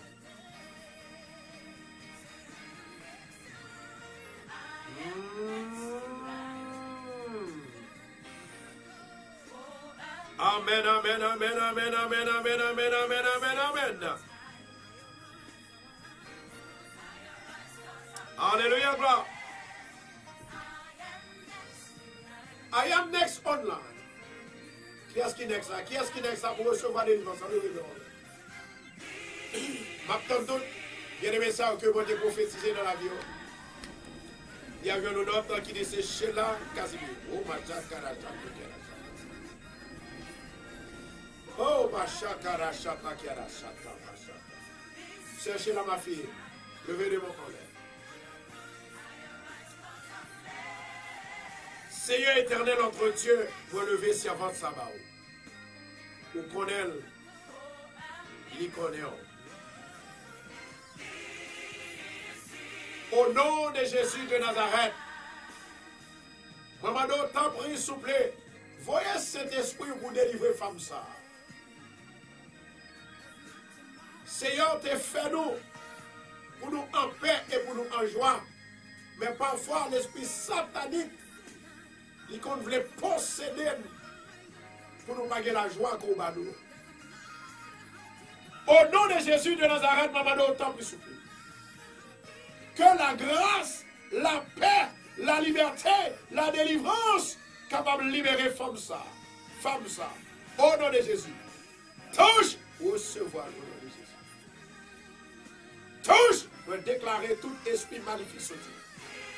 Amen, amen, amen, amen, amen, amen, amen, amen, amen, amen. Alléluia, gloire. I am next online. Qui est-ce qui est next là? Qui est-ce qui est next là pour recevoir des livres? Maintenant, bien aimé ça que vous avez prophétisé dans l'avion. Il y a un autre qui dit c'est Sheila Casimir. Oh, ma chakara. Oh, ma chakara, chakara. C'est Sheila, ma fille. Levez les mains en l'air. Seigneur éternel entre Dieu, vous levez servante Sabaoth. Ou connaît, il connaît. Au nom de Jésus de Nazareth, maman, t'en prie, s'il vous plaît, voyez cet esprit pour délivrer femme ça. Seigneur, t'es fait nous, pour nous en paix et pour nous en joie. Mais parfois, l'esprit satanique, il voulait posséder pour nous payer la joie qu'on va nous. Au nom de Jésus de Nazareth, maman, t'en prie, s'il vous plaît. Que la grâce, la paix, la liberté, la délivrance, capable de libérer femme ça. Femme ça. Au nom de Jésus. Touche, recevoir au nom de Jésus. Touche, pour déclarer tout esprit maléfique.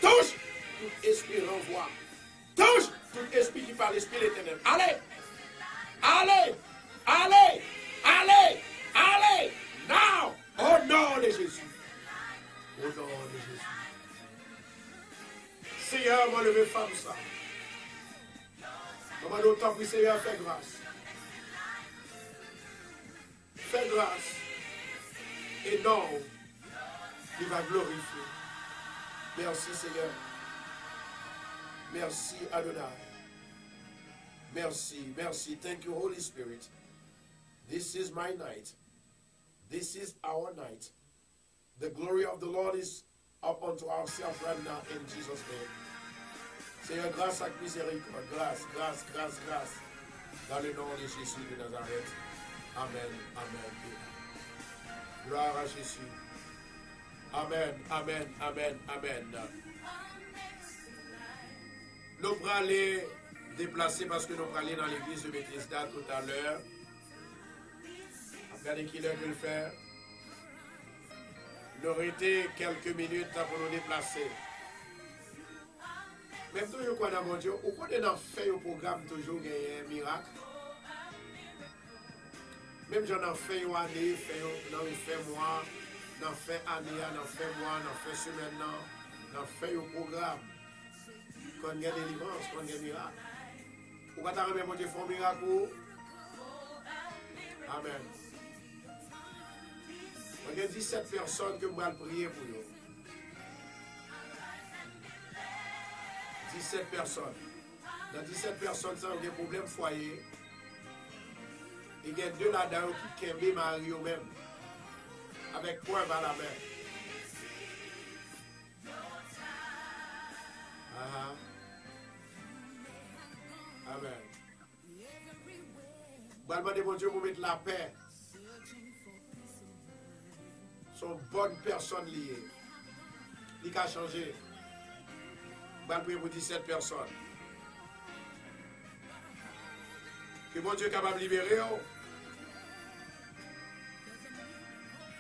Touche, tout esprit renvoi. Touche, tout esprit qui parle l'esprit l'éternel. Allez, allez, allez, allez, allez, now, au nom de Jésus. Au nom de Jésus. Seigneur, m'a levé femme ça. Maman, d'autant plus, Seigneur, fais grâce. Fais grâce. Et non, il va glorifier. Merci, Seigneur. Merci, Adonai. Merci, merci. Thank you, Holy Spirit. This is my night. This is our night. The glory of the Lord is up unto ourselves right now in Jesus' name. Seigneur, grâce à miséricorde, grâce, grâce, grâce, grâce. Dans le nom de Jésus de Nazareth. Amen, amen. Gloire à Jésus. Amen, amen, amen, amen. Nous allons aller déplacer parce que nous allons aller dans l'église de Bethesda tout à l'heure. Regardez qui l'heure de le faire. Il aurait été quelques minutes pour nous déplacer. Même toujours quoi dans mon Dieu, au cours de fait au programme toujours gagner un miracle. Même j'en ai fait une année, fait mois, j'en fait année, j'en fait mois, j'en fait semaine, j'en fait un programme. Quand il y a des délivrances, quand il y a des miracles. Pourquoi tu as remis mon Dieu faire un miracle? Amen. Il y a 17 personnes que je vais prier pour eux. 17 personnes. Dans 17 personnes, ça a des problèmes foyer. Il y a deux là-dedans qui kembé Marie eux-mêmes. Avec point vers la main. Amen. Je vais demander mon Dieu pour mettre la paix. Sont bonnes personnes liées. Il a changé. Je vais prier pour 17 personnes. Que mon Dieu est capable de libérer.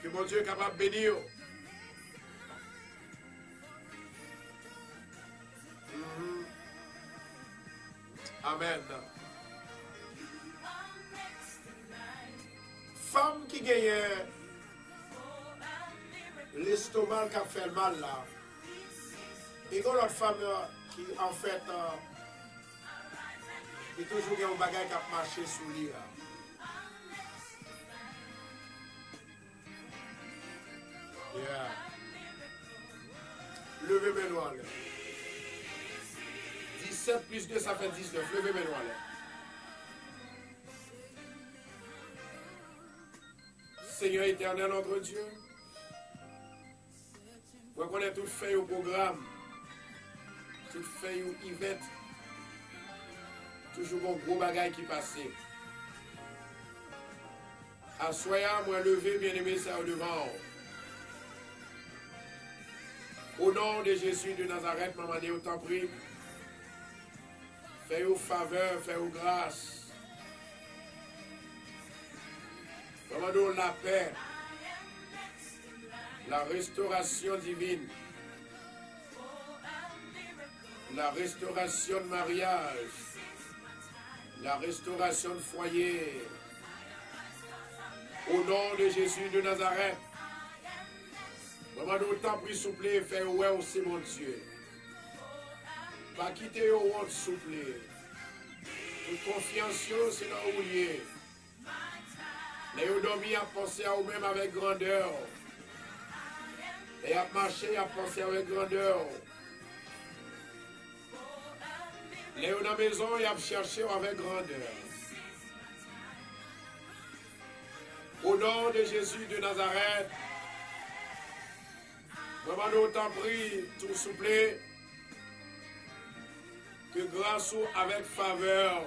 Que mon Dieu est capable de bénir. Amen. Femme qui gagne l'estomac qui a fait mal là. Et quand l'autre femme qui en fait qui toujours un bagage qui a marché sous lui là. Yeah. Levez mes doigts là. 17 plus 2 ça fait 19. Levez mes doigts là. Seigneur éternel notre Dieu. Vous connaissez tout fait au programme. Tout fait au event. Toujours un gros bagage qui passe. Assoyez moi levé bien aimé ça au devant. Au nom de Jésus de Nazareth, maman, je t'en prie. Fais-vous faveur, fais-vous grâce. Demandons la paix, la restauration divine, la restauration de mariage, la restauration de foyer. Au nom de Jésus de Nazareth, demandons t'en prie, souple, fais ouais aussi mon Dieu. Pas quitter au monde souple. Toute confiance, c'est là où il est. Les dormi à penser à vous-même avec grandeur. Et à marcher à penser avec grandeur. Les dans la maison et à chercher avec grandeur. Au nom de Jésus de Nazareth, vraiment nous t'en prie, tout souple, que grâce ou avec faveur,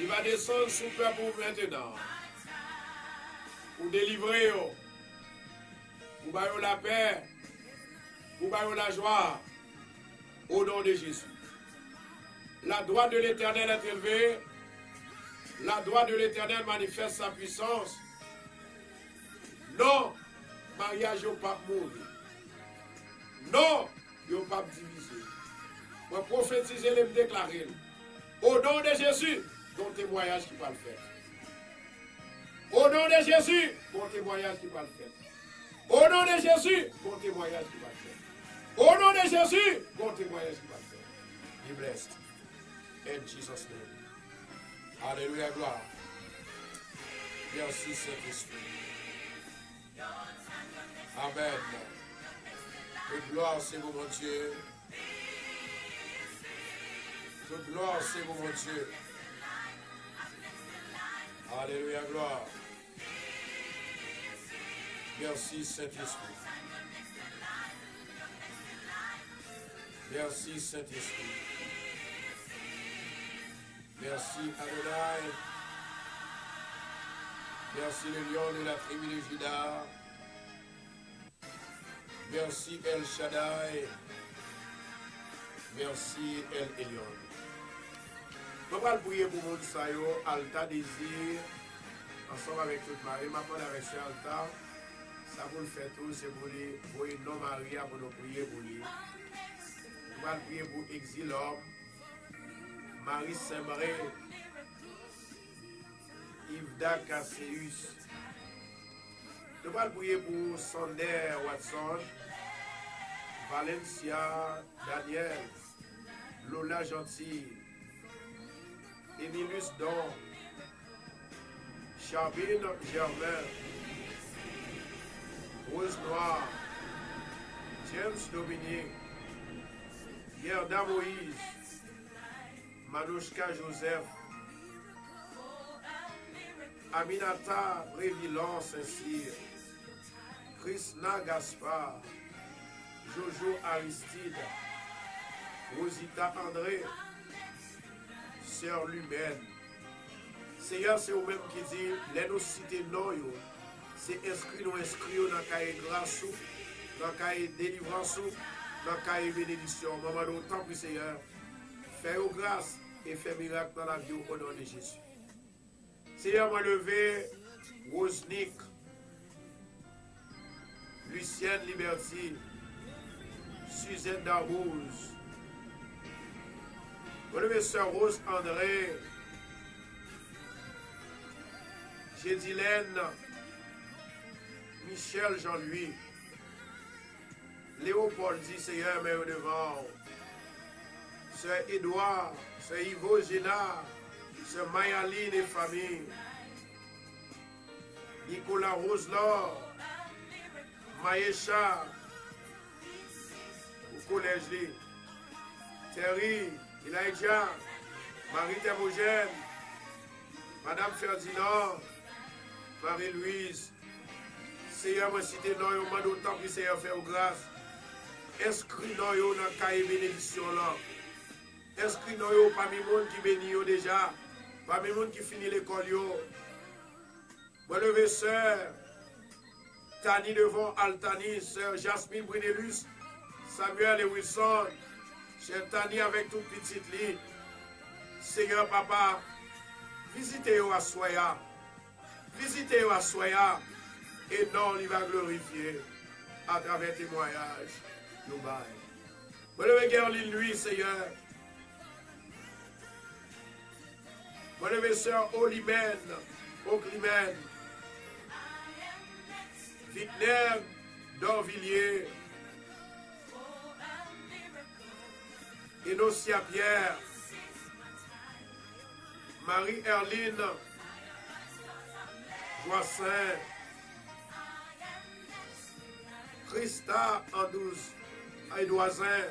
il va descendre sous peuple pour maintenant. Pour délivrer, pour bailler la paix, pour bailler la joie, au nom de Jésus. La droite de l'Éternel est élevée. La droite de l'Éternel manifeste sa puissance. Non, mariage n'est pas mourir. Non, il n'est pas divisé. Moi, prophétiser et me déclarer. Au nom de Jésus, bon témoignage qui va le faire. Au nom de Jésus, bon témoignage qui va le faire. Au nom de Jésus, bon témoignage qui va le faire. Au nom de Jésus, bon témoignage qui va le faire. Be blessed. In Jesus' name. Alléluia, gloire. Merci Saint-Esprit. Amen. Et gloire, c'est vous, mon Dieu. Toute gloire, c'est vous, mon Dieu. Alléluia, gloire. Merci, Saint-Esprit. Merci, Saint-Esprit. Merci, Adonai. Merci, le lion de la tribu de Juda. Merci, El Shaddai. Merci, El Elyon. Je vais prier pour mon sayo, Alta Désir, ensemble avec toute Marie. Je m'appelle avec ce Alta. Ça vous le fait tout, c'est pour lui, pour une non Maria, pour nous prier pour lui. Je vais prier pour Exilom, Marie Sembré, Yvda Casseus. Je vais prier pour Sander Watson, Valencia Daniel, Lola Gentil, Emilus Don, Charbine Germain, Rose Noire, James Dominique, Gerda Moïse, Manouchka Joseph, Aminata Révilon Saint-Cyr, Krishna Gaspard, Jojo Aristide, Rosita André, sœur Lumène. Seigneur, c'est vous-même qui dit, les nous citer non, c'est inscrit dans le cahier grâce, dans le cahier délivrance, dans le cahier bénédiction. Maman, nous tant pis, Seigneur, fais-vous grâce et fais miracle dans la vie au nom de Jésus. Seigneur, m'a levé Rosnick, Lucienne Liberty, Suzanne Darbouz, m'a levé Sœur Rose André, Gédilène, Michel Jean-Louis, Léopold dit Seigneur, mais au devant, Sœur Édouard, Sœur Ivo Génard, Sœur Mayaline et famille, Nicolas Roselor, Maïcha, au collège, Terry, Elijah, Marie Thermogène, Madame Ferdinand, Marie-Louise, Seigneur, moi cité non, yo m'a d'autant que Seigneur fait aux grâces. Inscrit non yo dans le cahier bénédiction là. Inscrit non yo parmi les gens qui bénissent yo déjà. Parmi les gens qui finissent l'école yo. Moi levé sœur Tani devant Altani, sœur Jasmine Brunellus, Samuel et Wilson, chère Tani avec toute petite lit. Seigneur papa, visitez-vous à Soya. Visitez-vous à Soya. Et non, il va glorifier à travers témoignages. Nous bail. Moi le guerre lui, Seigneur. Moi le sœur Olimène, Oclimène, Vicner d'Orvilliers, Enosia Pierre, Marie-Herline, Joissin, Christa Andouze, Edouazin,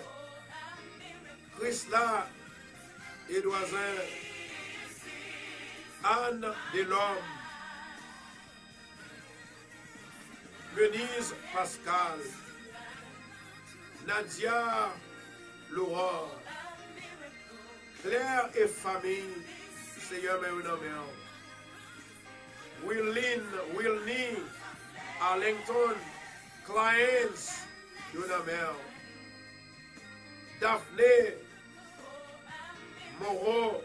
Chrisla Edouazin, Anne Delhomme, Venise Pascal, Nadia Laurent, Claire et famille, Seigneur, mais Wilny, Arlington, Clients, Yonamel, Daphné, Moreau,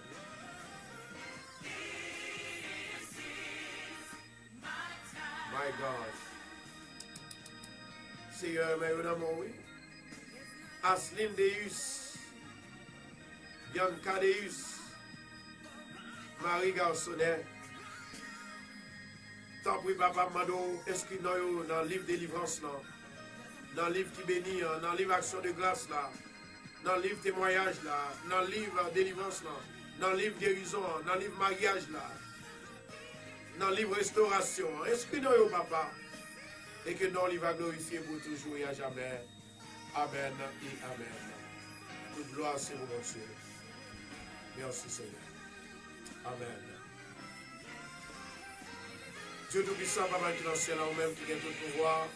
my God, Seigneur, mais oui, Asline Deus, Bianca Deus, Marie Garçonnet, tant pis papa Mado, inscrit dans le livre délivrance là, dans le livre qui bénit, dans le livre action de grâce là, dans le livre témoignage là, dans le livre délivrance là, dans le livre guérison, dans le livre mariage là, dans le livre restauration. Inscrit dans papa, et que non, il va glorifier pour toujours et à jamais. Amen et amen. Toute gloire c'est vous, mon Dieu. Merci Seigneur. Amen. Dieu Tout-Puissant, Papa qui est dans le ciel, ou même qui a tout le pouvoir.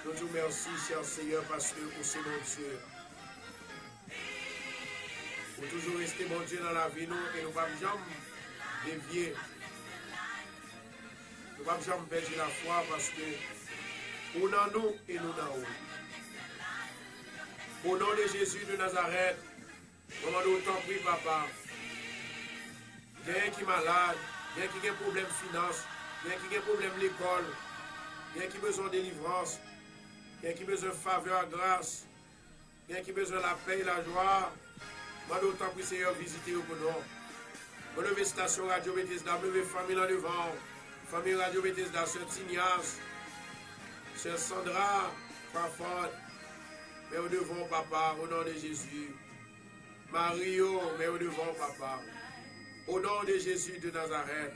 Nous te remercions, cher Seigneur, parce que vous c'est mon Dieu. Pour toujours rester mon Dieu dans la vie, nous, et nous ne pouvons jamais dévier. Nous ne pouvons jamais perdre la foi parce que nous dans nous et nous dans vous. Au nom de Jésus de Nazareth, nous demandons autant prie, papa. Il y a un qui est malade, il y a un qui a un problème de finance, il y a un qui a un problème de l'école, il y a un qui a besoin de délivrance, il y a un qui a besoin de faveur, grâce, il y a un qui a besoin de la paix et la joie. Moi, d'autant plus, Seigneur, visiter pour nous. Moi, lever station Radio Bethesda, lever famille en devant, famille Radio Bethesda, Sœur Tignas, Sœur Sandra, Crawford, mais au devant, papa, au nom de Jésus. Mario, mais au devant, papa. Au nom de Jésus de Nazareth,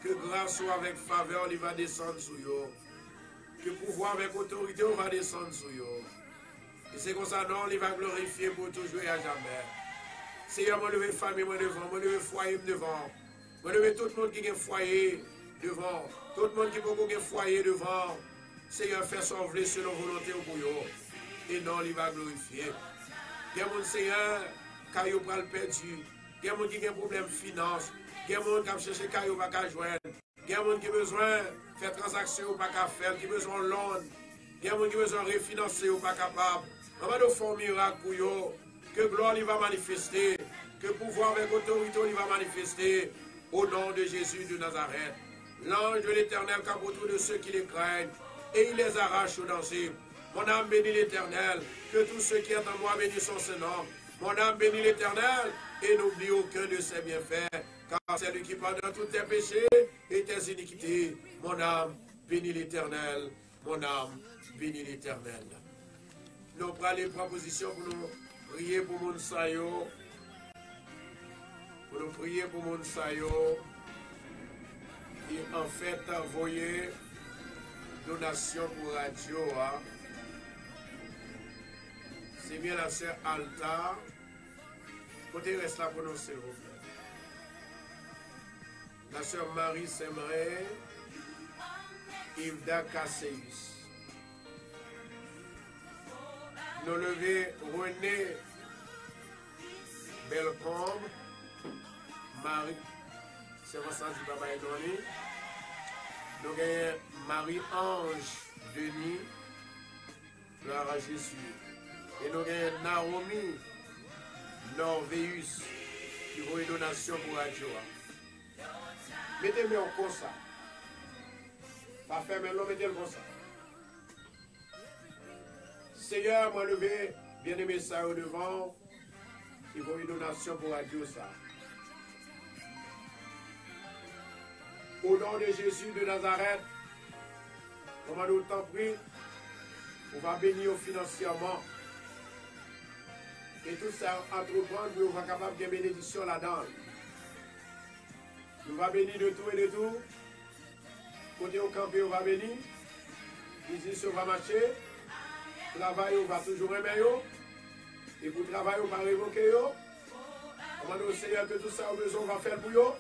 que grâce soit avec faveur, il va descendre sur eux. Que pouvoir avec autorité, on va descendre sur eux. Et c'est comme ça, non, il va glorifier pour toujours et à jamais. Seigneur, moi, lever famille, moi devant, moi lever foyer devant. Moi lever tout le monde qui a un foyer devant. Tout le monde qui a un foyer devant. Seigneur, fais s'envoler selon volonté au bouillon. Et non, il va glorifier. Il y a mon Seigneur, qui a perdu. Il y a mon qui a un problème de finance. Il y a mon qui a cherché qui n'a pas joindre. Il y a mon qui a besoin de faire transaction ou pas faire, qui a besoin de loan. Il y a mon qui a besoin de refinancer ou pas capable. On va nous faire un miracle pour eux. Que gloire il va manifester. Que pouvoir avec autorité il va manifester. Au nom de Jésus de Nazareth. L'ange de l'Éternel campe autour de ceux qui les craignent. Et il les arrache au danger. Mon âme bénit l'Éternel. Que tous ceux qui sont en moi bénissent son nom. Mon âme bénit l'Éternel. Et n'oublie aucun de ses bienfaits. Car c'est lui qui pardonne tous tes péchés et tes iniquités. Mon âme bénit l'Éternel. Mon âme bénit l'Éternel. Nous prenons les propositions pour nous prier pour mon sayo. Pour nous prier pour mon sayo. Et en fait, envoyer donation pour radio. Hein. C'est bien la sœur Alta. Côté reste là pour nous, s'il vous plaît. La sœur Marie Semré, Yvda Kasséus. Nous levons René Belcombe, Marie, c'est mon sens du papa Edouard. Nous avons Marie-Ange Denis, gloire à Jésus. Et nous avons Naomi Norveus, qui vaut une donation pour Radio. Mettez-moi comme ça. Pas faire maintenant, mettez-le comme ça. Seigneur, moi levé, bien-aimé ça au devant, qui vaut une donation pour Radio ça. Au nom de Jésus de Nazareth, on va nous t'en prier, on va bénir financièrement. Et tout ça, entreprendre, nous va capable de bénédiction là-dedans. Nous va bénir de tout et de tout. Côté au campé, on va bénir. Business, on va marcher. Travail, on va toujours aimer. Et pour travailler, on va révoquer. On va nous Seigneur que tout ça, on a besoin, on va faire pour eux.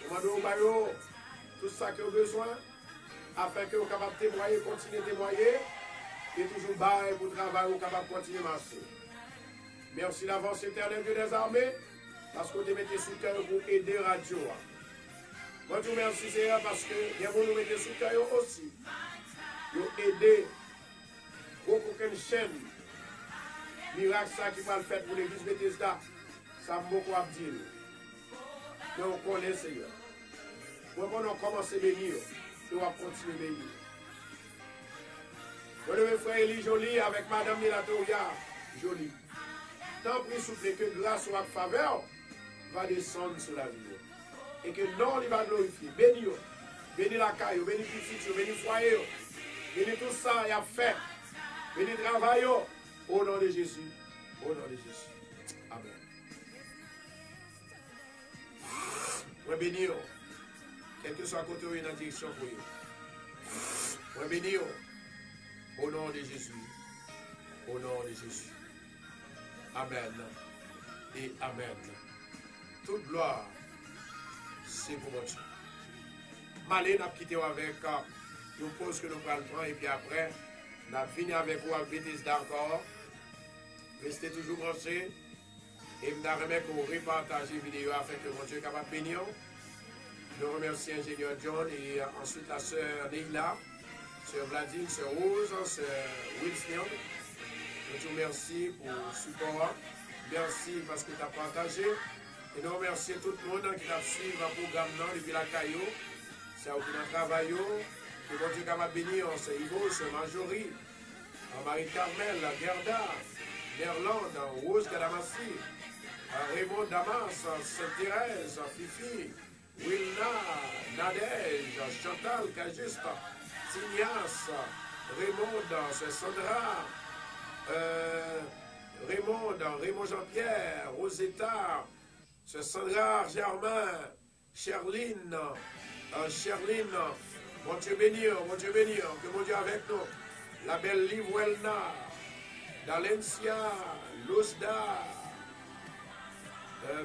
On va nous tout ça qu'ils ont besoin. Afin que vous soyez capable de témoigner, continuer de témoigner. Et toujours bas pour travailler, on capable de continuer à marcher. Merci d'avance éternelle Dieu des armées, parce que vous mettez sous cœur pour aider Radio. Moi, je vous remercie Seigneur parce que vous nous mettez sous cœur aussi. Vous aidez beaucoup de chaîne. Miracle ça qui va le faire pour l'église Bethesda. Ça m'a beaucoup à dire. Mais on connaît Seigneur. Quand on a commencé à bénir, on va continuer à bénir. Vous devez frère Elie Jolie avec Madame Milatoria Jolie. Tant pis souple que grâce ou faveur va descendre sur la vie. Et que non, il va glorifier. Béni, béni la caille, béni petit, béni foyer, béni tout ça, il a fait. Béni travail, au nom de Jésus. Au nom de Jésus. Amen. Moi béni, quel que soit côté où dans la direction pour vous. Moi béni, au nom de Jésus. Au nom de Jésus. Amen et Amen. Toute gloire, c'est pour votre Dieu. Malé, nous avons quitté avec une pause que nous prendrons et puis après, nous avons fini avec vous à Bethesda encore. Restez toujours branchés et nous remercions que vous repartagez la vidéo afin que mon Dieu soit capable de bénir. Nous remercions l'ingénieur John et ensuite la sœur Neila, sœur Vladine, sœur Rose, sœur Wilson. Je te remercie pour le support. Merci parce que tu as partagé. Et nous remercions tout le monde qui a suivi le programme depuis la Caillou. C'est au travail. Que mon Dieu va bénir. C'est Ivo, c'est Marjorie, Marie-Carmel, Gerda, Gerlande, Rose Kadamassi, Raymond Damas, Sainte-Thérèse, Fifi, Wilna, Nadège, Chantal, Cajuste, Tignas, Raymond, c'est Sandra. Raymond Jean-Pierre, Rosetta, c'est Sandra Germain, Cherline, mon Dieu bénir, que mon Dieu avec nous, la belle Livuelna, Dalencia, Luzda,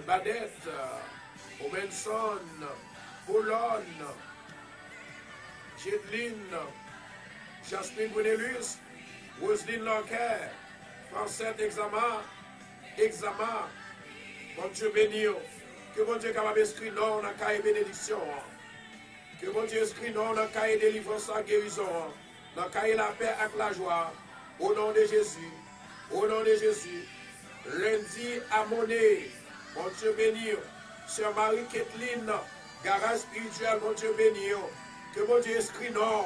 Badette, Obenson, Boulogne, Jedline, Jasmine Brunelus, Roselyne Lanquer, Francette Examen, examen. Bon Dieu béni. Que bon Dieu capable d'inscrire dans la cahier bénédiction. Que bon Dieu inscrit dans la cahier délivrance et guérison. Dans la cahier la paix et la joie. Au nom de Jésus. Au nom de Jésus. Lundi à Monet. Bon Dieu béni. Sœur Marie-Kathleen. Garage spirituel. Bon Dieu béni. Que bon Dieu inscrit non.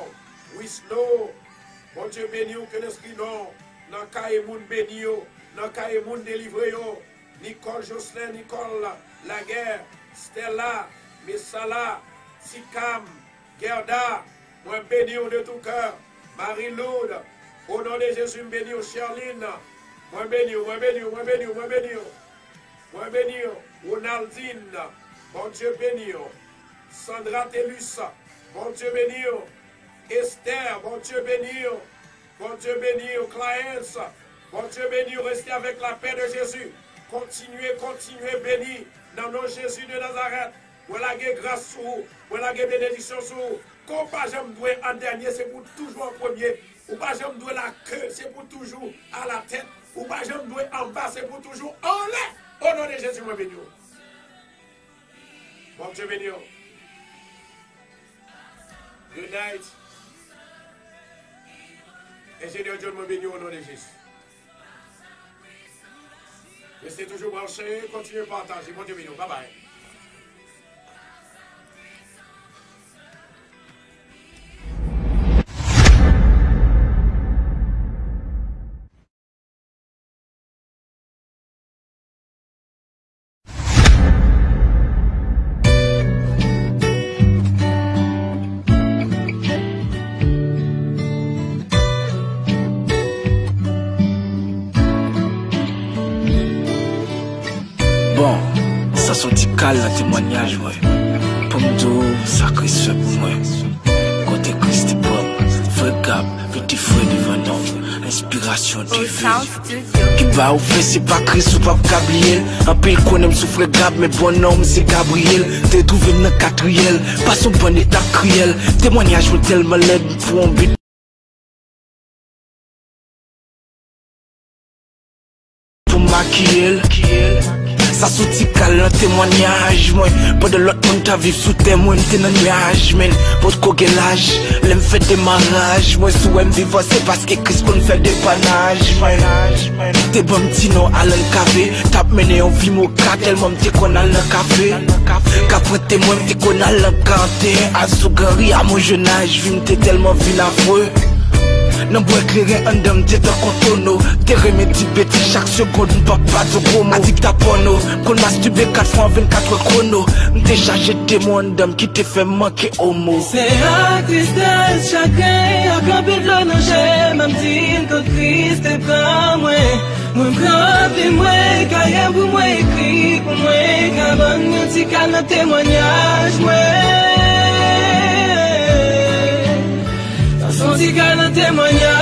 Wisno. Bon Dieu béni. Que l'inscrit non. Dans la cahier moun béni. Dans la cahier moun délivré. Nicole Jocelyn, Nicole Laguerre, Stella, Messala, Sikam, Gerda, moi béni de tout cœur, Marie-Laude, au nom de Jésus, béni, Charline, moi béni, Ronaldine, bon Dieu béni, Sandra Tellus, bon Dieu béni, Esther, bon Dieu béni, Clarence, bon Dieu béni, restez avec la paix de Jésus. Continuez, béni dans le nom de Jésus de Nazareth. Voilà que grâce sur vous, voilà que bénédiction sur vous. Quand pas j'aime doué en dernier, c'est pour toujours en premier. Ou pas j'aime doué la queue, c'est pour toujours à la tête. Ou pas j'aime doué en bas, c'est pour toujours en l'air. Au nom de Jésus, moi béni. Bon Dieu béni. Good night. Et Seigneur Dieu, moi béni au nom de Jésus. Restez toujours branchés, continuez à partager. Bon Dieu béni. Bye bye. Bon, ça sortit calme dans témoignage, ouais. Pour me dire, ça Christ fait pour moi. Côté Christ est bon, frère Gab, petit frère devant nous, inspiration divine. Qui va ou fait, c'est pas Christ ou pas Gabriel. Un pile qu'on aime sous frère Gab, mais bon homme, c'est Gabriel. T'es trouvé dans le quatrième, pas son bon état cruel. Témoignage, me tellement l'aide pour un but. Pour maquiller. Ça sortit calme dans témoignage, moi. Pas de l'autre monde à vivre sous témoin, t'es dans nuage, man. Votre coguelage, l'aime fait démarrage. Moi, sous aime vivre, c'est parce que Christ qu'on fait des panages, man. T'es bon petit non à l'un café. T'as mené en vie, mon cas, tellement t'es qu'on a l'un café. Qu'après témoin, t'es qu'on a l'un canté. À Sougari, à mon jeune âge, vie m'était tellement vinavreux. Non bois éclairé un dame t'es un contourneau. T'es remédie bêtis chaque seconde pas de promo. Addict à porno, qu'on masturbe 4 fois en 24 chrono. M't'es chargé de témoin d'homme qui t'es fait manquer homo. C'est à tristesse chacun a campé de l'onager. Même dit que Christ est pas moi. Moi campé moi, cahier pour moi écrit pour moi. Cabane musicale dans témoignage moi. Son petit cas dans témoignage.